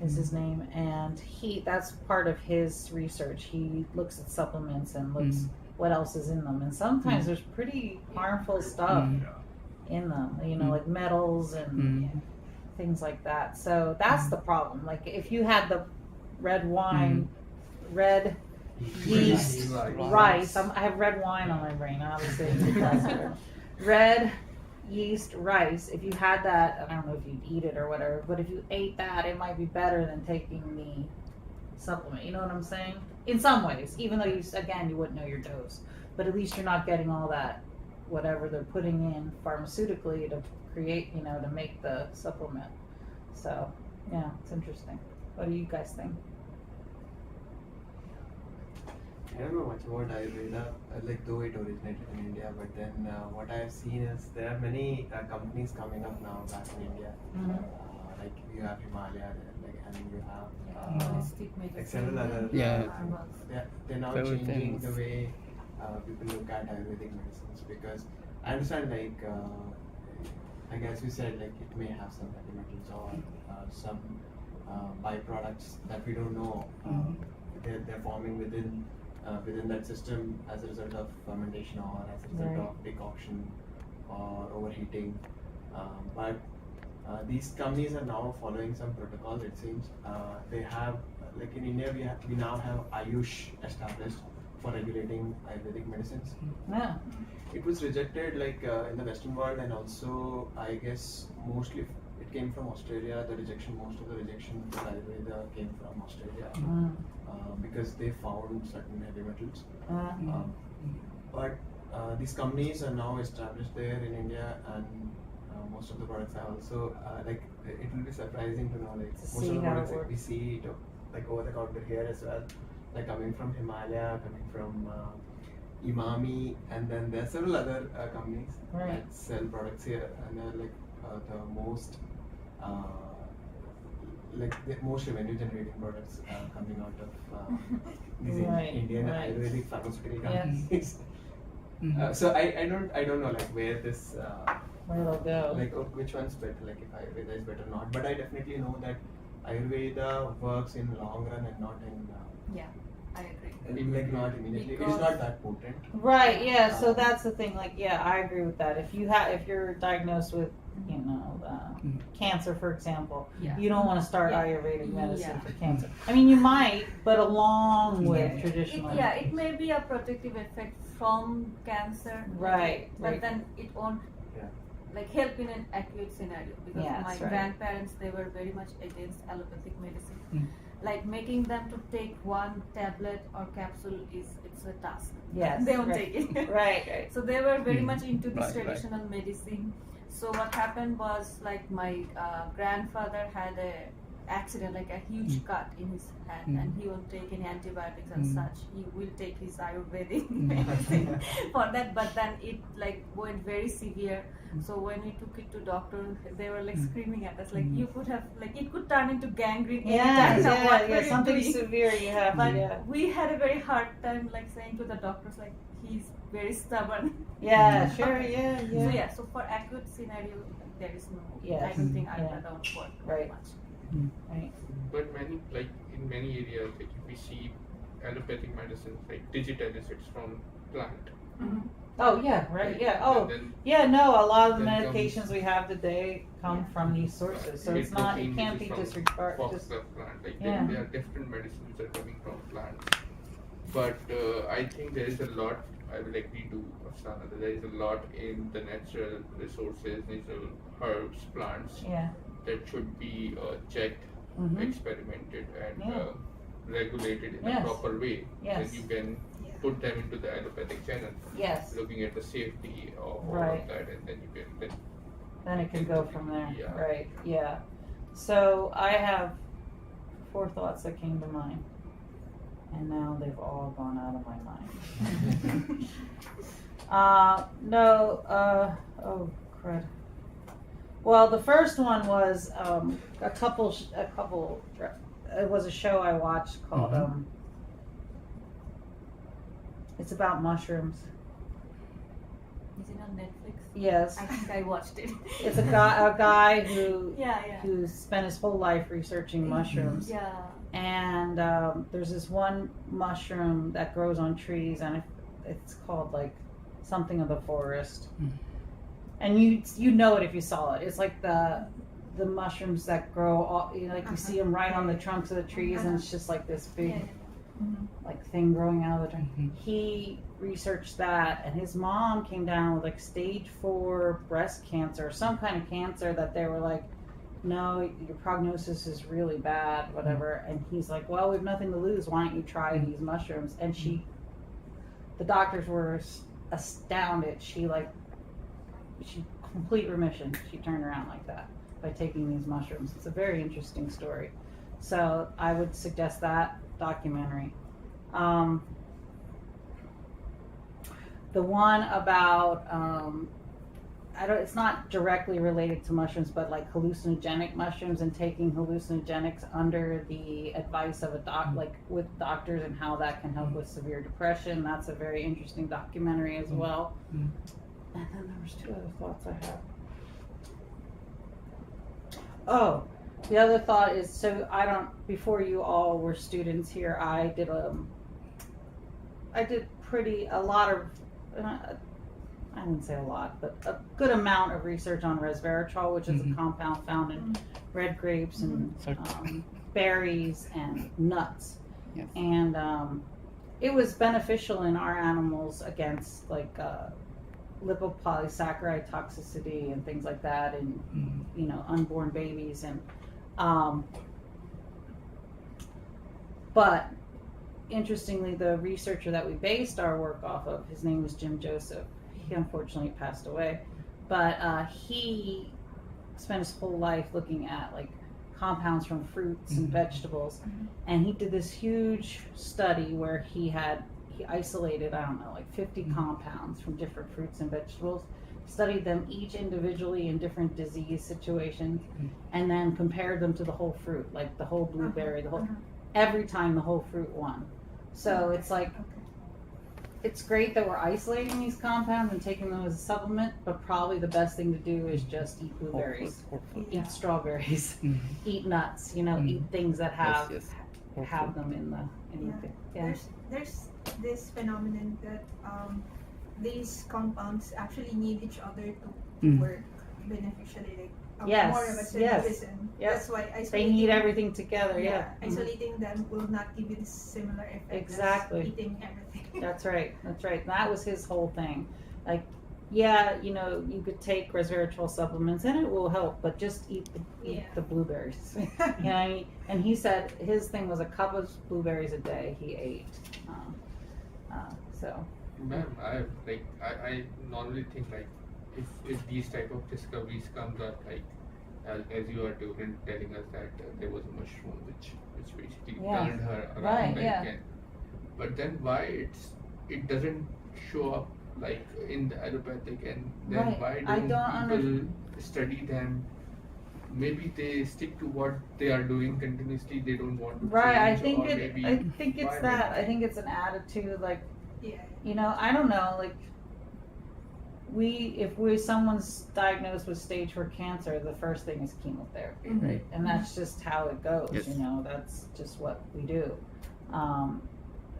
is his name, and that's part of his research. He looks at supplements and looks what else is in them, and sometimes there's pretty harmful stuff in them, you know, like metals and things like that. So that's the problem. Like if you had the red wine, red yeast rice, I have red wine on my brain, obviously. Red yeast rice, if you had that, I don't know if you'd eat it or whatever, but if you ate that, it might be better than taking the supplement. You know what I'm saying? In some ways, even though you wouldn't know your dose, but at least you're not getting all that whatever they're putting in pharmaceutically to create, you know, to make the supplement. So yeah, it's interesting. What do you guys think? I don't know much about Ayurveda, like though it originated in India, but then what I have seen is there are many companies coming up now back in India. Like you have Himalaya, and you have Holistic like medicine. several other. Yeah. They're now Very changing famous. the way people look at Ayurvedic medicines, because I understand like as you said, like it may have some heavy metals or some byproducts that we don't know. They're forming within that system as a result of fermentation or as a result of decoction or overheating. But these companies are now following some protocol. It seems they have, like in India, we now have Ayush established for regulating Ayurvedic medicines. Yeah. It was rejected like in the Western world, and also I guess mostly it came from Australia. Most of the rejection for Ayurveda came from Australia because they found certain heavy metals. But these companies are now established there in India, and most of the products are also like it will be surprising to know like most of the products like, we see it like over the counter here as well, like coming from Himalaya, coming from Imami, and then there are several other companies that sell products here, and they're like the most revenue generating products coming out of these Indian Ayurvedic pharmaceutical companies. So I don't know like where this where it'll go. like which one's better, like if Ayurveda is better or not. But I definitely know that Ayurveda works in long run and not in I agree. like not immediately. It is Because- not that potent. Right, yeah, so that's the thing, like, yeah, I agree with that. If you're diagnosed with, you know, cancer, for example, Yeah. you don't want to start Yeah. Ayurvedic medicine Yeah. for cancer. I mean, you might, but along with It, traditional. it may be a protective effect from cancer, Right, but right. then it won't Yeah. like help in an acute scenario, because Yeah, my that's right. grandparents, they were very much against allopathic medicine. Like making them to take one tablet or capsule it's a task. Yes, They won't right. take it. Right. So they were very much into this Right, right. traditional medicine. So what happened was like my grandfather had a accident, like a huge cut in his hand, and he won't take any antibiotics and such. He will take his Ayurvedic medicine for that, but then it like went very severe. So when we took it to doctor, they were like screaming at us, like you could have, like it could turn into gangrene anytime. Now, what were you something doing? severe you have But to, we had a very hard time like saying to the doctors, like he's very stubborn. yeah, sure, yeah. So yeah, so for acute scenario, there is no. Yes. I don't think Yeah. Ayurveda don't work Right. much. Right. But in many areas, like if we see allopathic medicines, like digitalis, it's from plant. Oh yeah, right, yeah. Oh, And then yeah, no, a lot of the then medications we have today come from these sources, so it's not, it can't be disregarded. foxglove plant. Like Yeah. there are different medicines that are coming from plants. But I think there is a lot. I will agree to Afsana that there is a lot in the natural resources, natural herbs, plants Yeah. that should be checked, experimented, and Yeah. regulated in Yes. a proper way. Yes. Then you can put them into the allopathic channel, Yes. looking at the safety of all Right. of that, and then you can Then it can go from there. Yeah. Right. Yeah. So I have 4 thoughts that came to mind, and now they've all gone out of my mind. Oh, crud. Well, the first one was a couple. It was a show I watched called. It's about mushrooms. Is it on Netflix? Yes. I think I watched it. It's a guy who yeah. who spent his whole life researching mushrooms. Yeah. And there's this one mushroom that grows on trees, and it's called like something of the forest. And you know it if you saw it. It's like the mushrooms that grow all, you know, like you see them right on the trunks of the trees, and it's just like this big like thing growing out of the tree. He researched that, and his mom came down with like stage 4 breast cancer, some kind of cancer that they were like, no, your prognosis is really bad, whatever. And he's like, well, we have nothing to lose. Why don't you try these mushrooms? And the doctors were astounded. She complete remission. She turned around like that by taking these mushrooms. It's a very interesting story. So I would suggest that documentary. The one about it's not directly related to mushrooms, but like hallucinogenic mushrooms and taking hallucinogenics under the advice of with doctors, and how that can help with severe depression. That's a very interesting documentary as well. And then there was 2 other thoughts I had. Oh, the other thought is, before you all were students here, I did a lot of, I wouldn't say a lot, but a good amount of research on resveratrol, which is a compound found in red grapes and berries and nuts. Yes. And it was beneficial in our animals against like lipopolysaccharide toxicity and things like that, and unborn babies, and but interestingly, the researcher that we based our work off of, his name was Jim Joseph. He unfortunately passed away, but he spent his whole life looking at like compounds from fruits and vegetables, and he did this huge study where he isolated, I don't know, like 50 compounds from different fruits and vegetables, studied them each individually in different disease situations, and then compared them to the whole fruit, like the whole blueberry, every time the whole fruit won. So it's like, it's great that we're isolating these compounds and taking them as a supplement, but probably the best thing to do is just eat blueberries, eat strawberries, eat nuts, eat things that have them in the thing. Yeah. There's this phenomenon that these compounds actually need each other to work beneficially, like more of a synergism. That's why they need everything together. Isolating them will not give you the similar effect. Exactly. As eating everything. That's right. That was his whole thing. Like, you could take resveratrol supplements and it will help, but just eat the blueberries. And he said his thing was a cup of blueberries a day he ate. So. Ma'am, I normally think like if these type of discoveries comes up, like as you are telling us that there was a mushroom which basically turned her around again. But then why it doesn't show up like in the allopathic, and then why don't people study them? Maybe they stick to what they are doing continuously. They don't want to change, I think or maybe I think it's that. I think it's an attitude, like I don't know, like if someone's diagnosed with stage 4 cancer, the first thing is chemotherapy, right? And that's just how it goes. Yes. That's just what we do.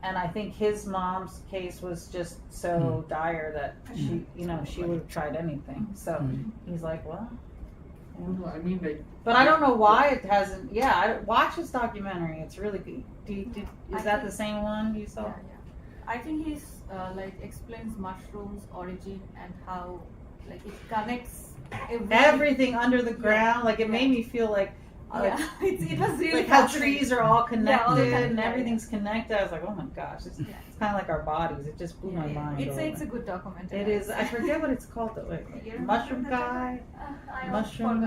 And I think his mom's case was just so dire that she would have tried anything. So he's like, well. No, I mean, like. But I don't know why it hasn't. Watch this documentary. It's really good. Is that the same one you saw? Yeah. I think he's explains mushrooms' origin and how it connects everything under the ground. Like it made me feel like. It was really like how trees are all connected and everything's connected. I was like, oh my gosh, it's kind of like our bodies. It just blew my mind. It's a good documentary. It is. I forget what it's called though. Mushroom guy. Mushroom.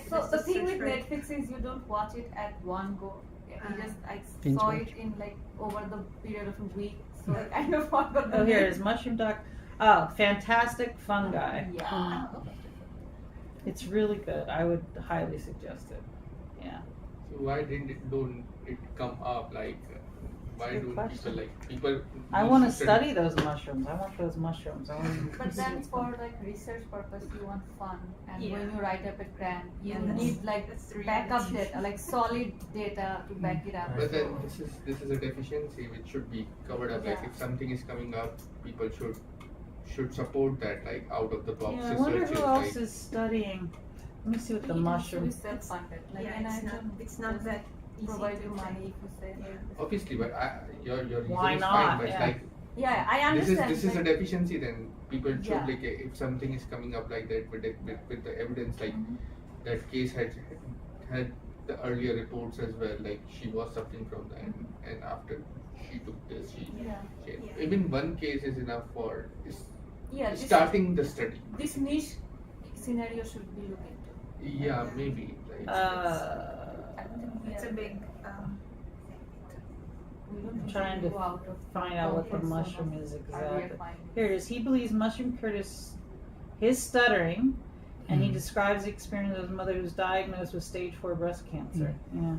So the thing with Netflix is you don't watch it at one go. I saw it in over the period of a week, so I kind of forgot. Here it is, mushroom doc. Oh, fantastic fungi. Yeah. Oh, It's really good. I would highly suggest it. Yeah. So why don't it come up? Like, why Good don't question. people? I used want to to study those mushrooms. I want those mushrooms. I want But then for like research purpose, you want fun, and Yeah. when you write up a grant, you Yeah, that's- need like that's the backup reality. data, like solid data to back it up. But then this is a deficiency which should be covered up. Like Yeah. if something is coming up, people should support that, like out of the box Yeah, I wonder research. who else is studying. Let me see what the It has to be mushrooms. self-funded. Like Yeah, NIH it's not that easy provide to you find. money if you say. Yeah. Obviously, but your reason Why is not? fine. But Yeah. like Yeah, I this is understand. a deficiency. Then people should Yeah. like if something is coming up like that with the evidence, like that case had the earlier reports as well. Like she was suffering from that, and after she took this, Yeah. Yeah. even one case is enough for Yeah, this, starting the study. this niche scenario should be looked into. Yeah, maybe. Like, I don't think we It's are- a big. we don't I'm need trying to go out of find out what the comfort zone mushroom of is our exactly. real findings. Here it is. He believes mushroom Curtis, his stuttering, and he Mm. describes the experience of his mother who's diagnosed with stage 4 breast cancer. Yeah.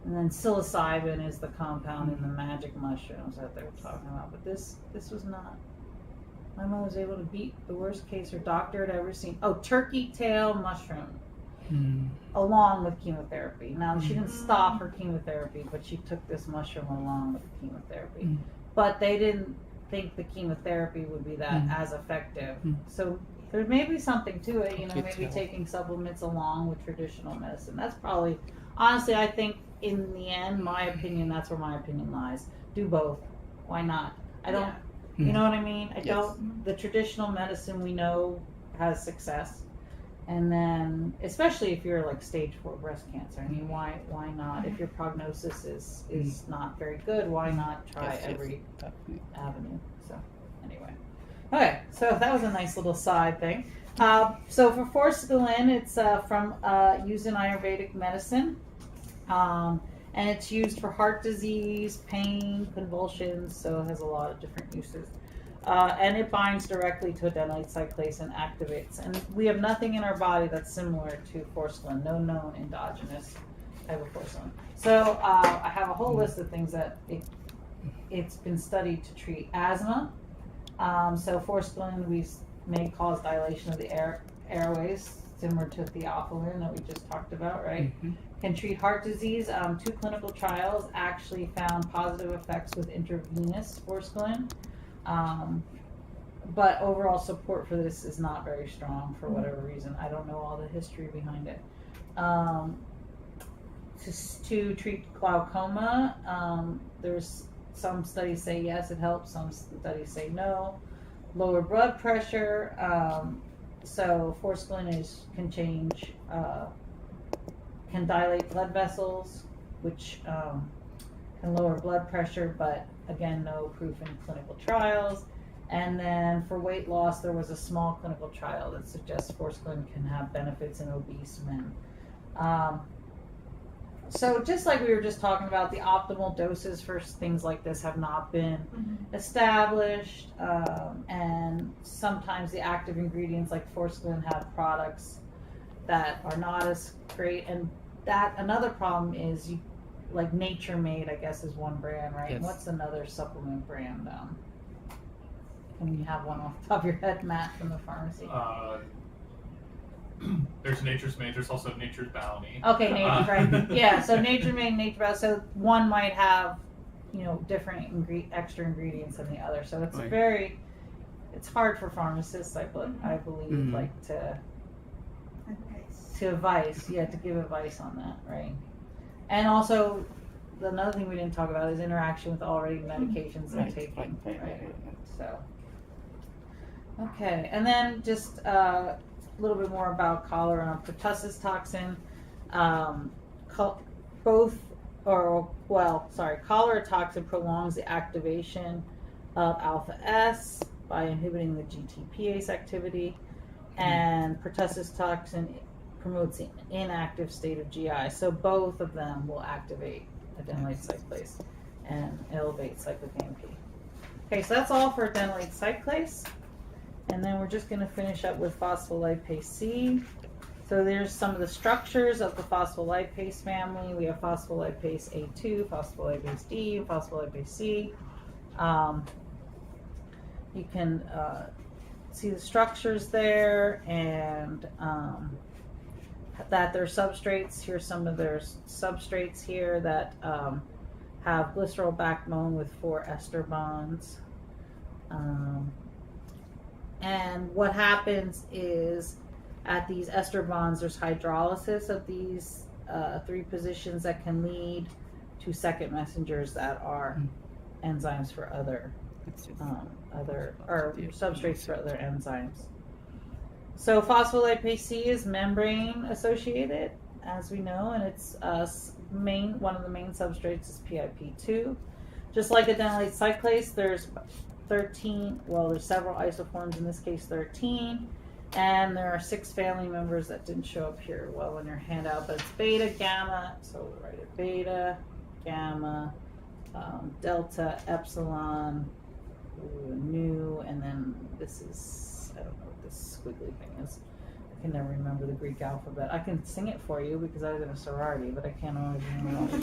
And then psilocybin is the compound in the magic mushrooms that they were talking about. But this was not. My mom was able to beat the worst case her doctor had ever seen. Oh, turkey tail mushroom, Mm. along with chemotherapy. Now she didn't stop her chemotherapy, but she took this mushroom along with the chemotherapy. Mm. But they didn't think the chemotherapy would be that Mm. as effective. Mm. So there may be something to it, you know, Turkey maybe tail. taking supplements along with traditional medicine. That's probably, honestly, I think in the end, my opinion, that's where my opinion lies. Do both. Why not? I don't, you know what I mean? I Yes. don't, the traditional medicine we know has success. And then, especially if you're like stage 4 breast cancer, I mean, why not? If your prognosis is not very good, why not try Yes, yes, every definitely. avenue? So, anyway. Okay, so that was a nice little side thing. So for forskolin, it's from used in Ayurvedic medicine. And it's used for heart disease, pain, convulsions, so it has a lot of different uses. And it binds directly to adenylate cyclase and activates. And we have nothing in our body that's similar to forskolin, no known endogenous type of forskolin. So I have a whole list of things that it's been studied to treat asthma. So forskolin may cause dilation of the airways, similar to theophylline that we just talked about, right? Mhm. Can treat heart disease. 2 clinical trials actually found positive effects with intravenous forskolin. But overall support for this is not very strong for whatever reason. I don't know all the history behind it. To treat glaucoma, there's some studies say yes, it helps. Some studies say no. Lower blood pressure. So forskolin can change, can dilate blood vessels, which can lower blood pressure, but again, no proof in clinical trials. And then for weight loss, there was a small clinical trial that suggests forskolin can have benefits in obese men. So just like we were just talking about, the optimal doses for things like this have not been established, and sometimes the active ingredients like forskolin have products that are not as great. And that another problem is like Nature Made, I guess, is one brand, right? Yes. What's another supplement brand? Can you have one off the top of your head, Matt, from the pharmacy? There's Nature's Made. There's also Nature's Bounty. Okay, Nature, right? Yeah, so Nature Made, Nature Bounty. So one might have, different extra ingredients than the other. So it's Right. it's hard for pharmacists, I believe, Mhm. like to give advice on that, right? And also, another thing we didn't talk about is interaction with already medications they're Right, taking, right. So, okay, and then just a little bit more about cholera and pertussis toxin. Cholera toxin prolongs the activation of alpha S by inhibiting the GTPase activity, and pertussis toxin promotes the inactive state of GI. So both of them will activate adenylate cyclase and elevate cyclic AMP. Okay, so that's all for adenylate cyclase. And then we're just going to finish up with phospholipase C. So there's some of the structures of the phospholipase family. We have phospholipase A2, phospholipase D, phospholipase C. You can see the structures there, and that their substrates. Here's some of their substrates here that have glycerol backbone with 4 ester bonds. And what happens is at these ester bonds, there's hydrolysis of these 3 positions that can lead to second messengers that are enzymes for other substrates for other enzymes. So phospholipase C is membrane associated, as we know, and it's one of the main substrates is PIP2. Just like adenylate cyclase, there's 13. Well, there's several isoforms. In this case, 13. And there are 6 family members that didn't show up here well in your handout, but it's beta, gamma, so we'll write it beta, gamma, delta, epsilon, nu, and then this is, I don't know what this squiggly thing is. I can never remember the Greek alphabet. I can sing it for you because I was in a sorority, but I can't always remember.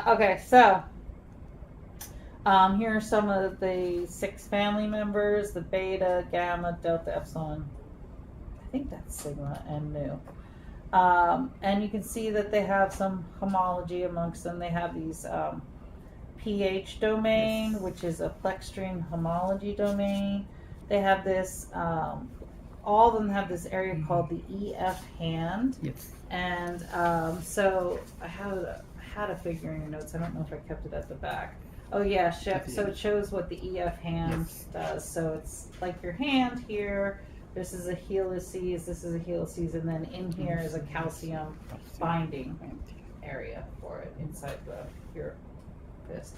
Okay, so here are some of the 6 family members, the beta, gamma, delta, epsilon. I think that's sigma and nu. And you can see that they have some homology amongst them. They have these pH domain, which is a plexstring homology domain. They have this, all of them have this area called the EF hand. Yes. And so I had a figure in your notes. I don't know if I kept it at the back. Oh yeah, so it shows what the EF hand does. So it's like your hand here. This is a helices, this is a helices, and then in here is a calcium binding area for it inside your fist.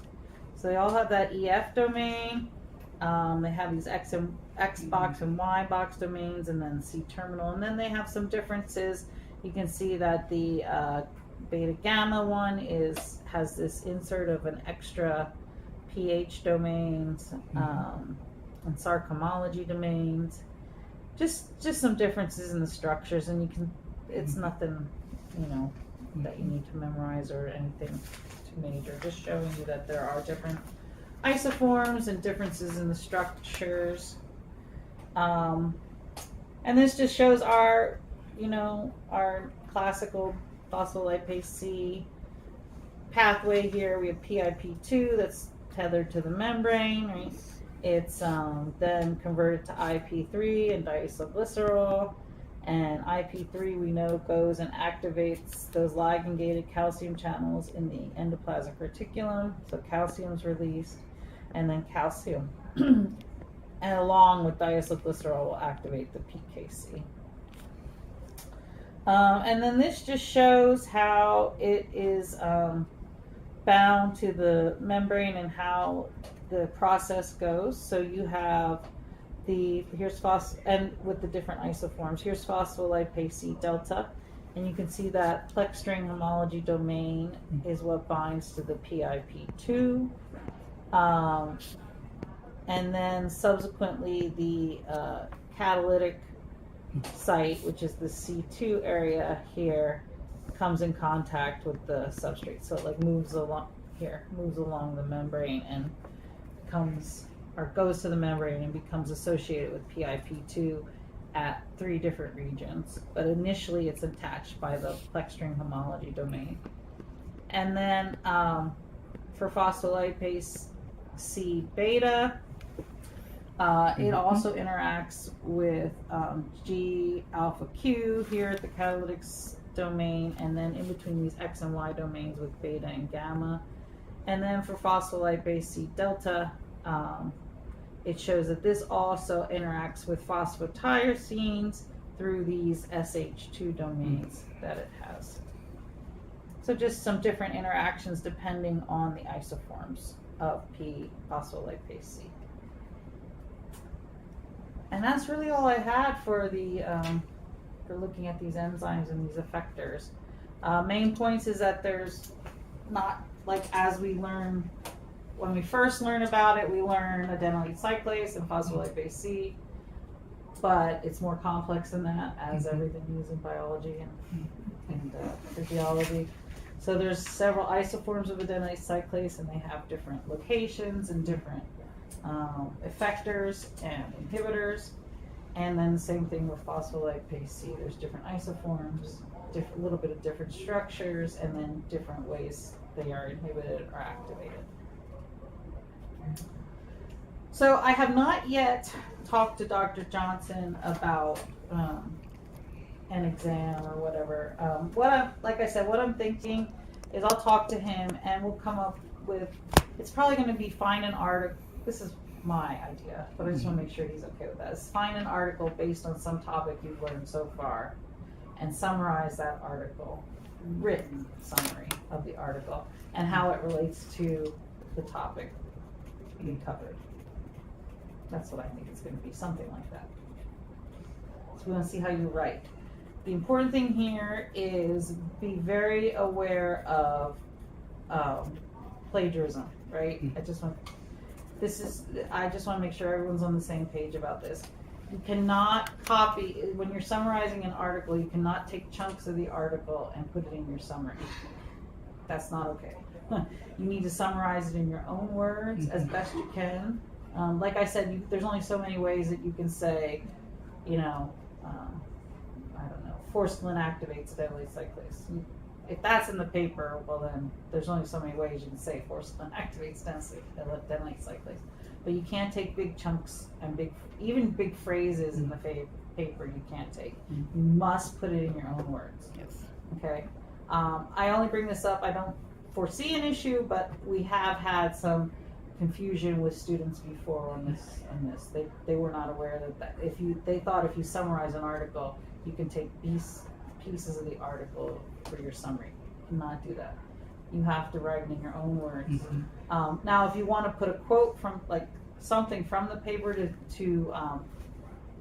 So they all have that EF domain. They have these X box and Y box domains, and then C terminal. And then they have some differences. You can see that the beta gamma one has this insert of an extra pH domains and sarcomology domains. Just some differences in the structures, and it's nothing, that you need to memorize or anything too major. Just showing you that there are different isoforms and differences in the structures. And this just shows our classical phospholipase C pathway here. We have PIP2 that's tethered to the membrane, right? It's then converted to IP3 and diacylglycerol, and IP3 we know goes and activates those ligand-gated calcium channels in the endoplasmic reticulum, so calcium's released, and then calcium, and along with diacylglycerol will activate the PKC. And then this just shows how it is bound to the membrane and how the process goes. So you have and with the different isoforms, here's phospholipase C delta, and you can see that plexstring homology domain is what binds to the PIP2. And then subsequently the catalytic site, which is the C2 area here, comes in contact with the substrate. So it moves along the membrane and goes to the membrane and becomes associated with PIP2 at 3 different regions. But initially it's attached by the plexstring homology domain. And then for phospholipase C beta, it also interacts with G alpha Q here at the catalytic domain, and then in between these X and Y domains with beta and gamma. And then for phospholipase C delta, it shows that this also interacts with phosphotyrosines through these SH2 domains that it has. So just some different interactions depending on the isoforms of phospholipase C. And that's really all I had for for looking at these enzymes and these effectors. Main points is that there's not, as we learn when we first learn about it, we learn adenylate cyclase and phospholipase C, but it's more complex than that, as everything is in biology and physiology. So there's several isoforms of adenylate cyclase, and they have different locations and different effectors and inhibitors. And then the same thing with phospholipase C. There's different isoforms, a little bit of different structures, and then different ways they are inhibited or activated. So I have not yet talked to Dr. Johnson about an exam or whatever. Like I said, what I'm thinking is I'll talk to him and we'll come up with, it's probably going to be find an article. This is my idea, but I just want to make sure he's okay with that. Is find an article based on some topic you've learned so far and summarize that article, written summary of the article and how it relates to the topic being covered. That's what I think it's going to be, something like that. So we want to see how you write. The important thing here is be very aware of plagiarism, right? I just want to make sure everyone's on the same page about this. You cannot copy, when you're summarizing an article, you cannot take chunks of the article and put it in your summary. That's not okay. You need to summarize it in your own words as best you can. Like I said, there's only so many ways that you can say, I don't know, forskolin activates adenylate cyclase. If that's in the paper, well then there's only so many ways you can say forskolin activates adenylate cyclase. But you can't take big chunks and even big phrases in the paper you can't take. You must put it in your own words. Yes. Okay? I only bring this up, I don't foresee an issue, but we have had some confusion with students before on this. They were not aware that they thought if you summarize an article, you can take pieces of the article for your summary. You cannot do that. You have to write it in your own words. Now, if you want to put a quote from, like, something from the paper to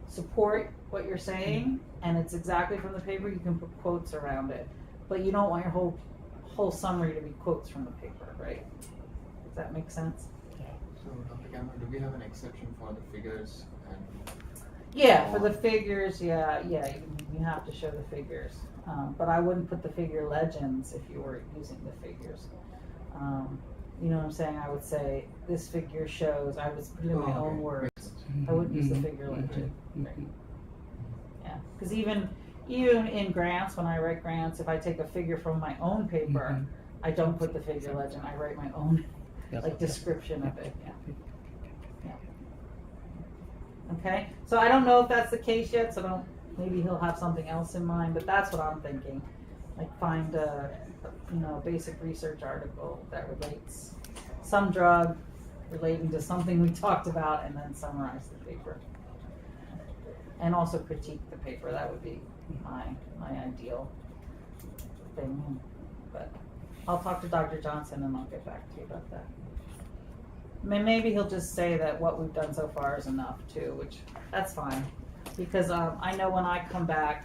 support what you're saying, and it's exactly from the paper, you can put quotes around it. But you don't want your whole summary to be quotes from the paper, right? Does that make sense? So, Dr. Cameron, do we have an exception for the figures? Yeah, for the figures, you have to show the figures. But I wouldn't put the figure legends if you were using the figures. You know what I'm saying? I would say this figure shows, I would put it in my own words. I wouldn't use the figure legend. Right. Yeah, because even in grants, when I write grants, if I take a figure from my own paper, I don't put the figure legend. I write my own description of it. Yeah. Okay, so I don't know if that's the case yet, so maybe he'll have something else in mind, but that's what I'm thinking. Like find a basic research article that relates some drug relating to something we talked about, and then summarize the paper. And also critique the paper. That would be my ideal thing. But I'll talk to Dr. Johnson and I'll get back to you about that. Maybe he'll just say that what we've done so far is enough too, which that's fine. Because I know when I come back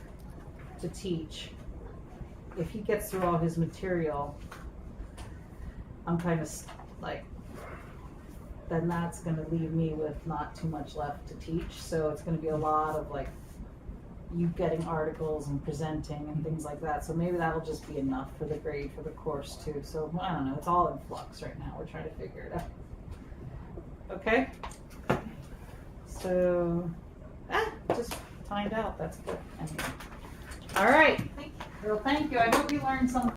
to teach, if he gets through all his material, I'm kind of like, then that's going to leave me with not too much left to teach. So it's going to be a lot of like you getting articles and presenting and things like that. So maybe that'll just be enough for the grade for the course too. So I don't know. It's all in flux right now. We're trying to figure it out. Okay. So just find out. That's good. Anyway. All right. Well, thank you. I hope you learned something.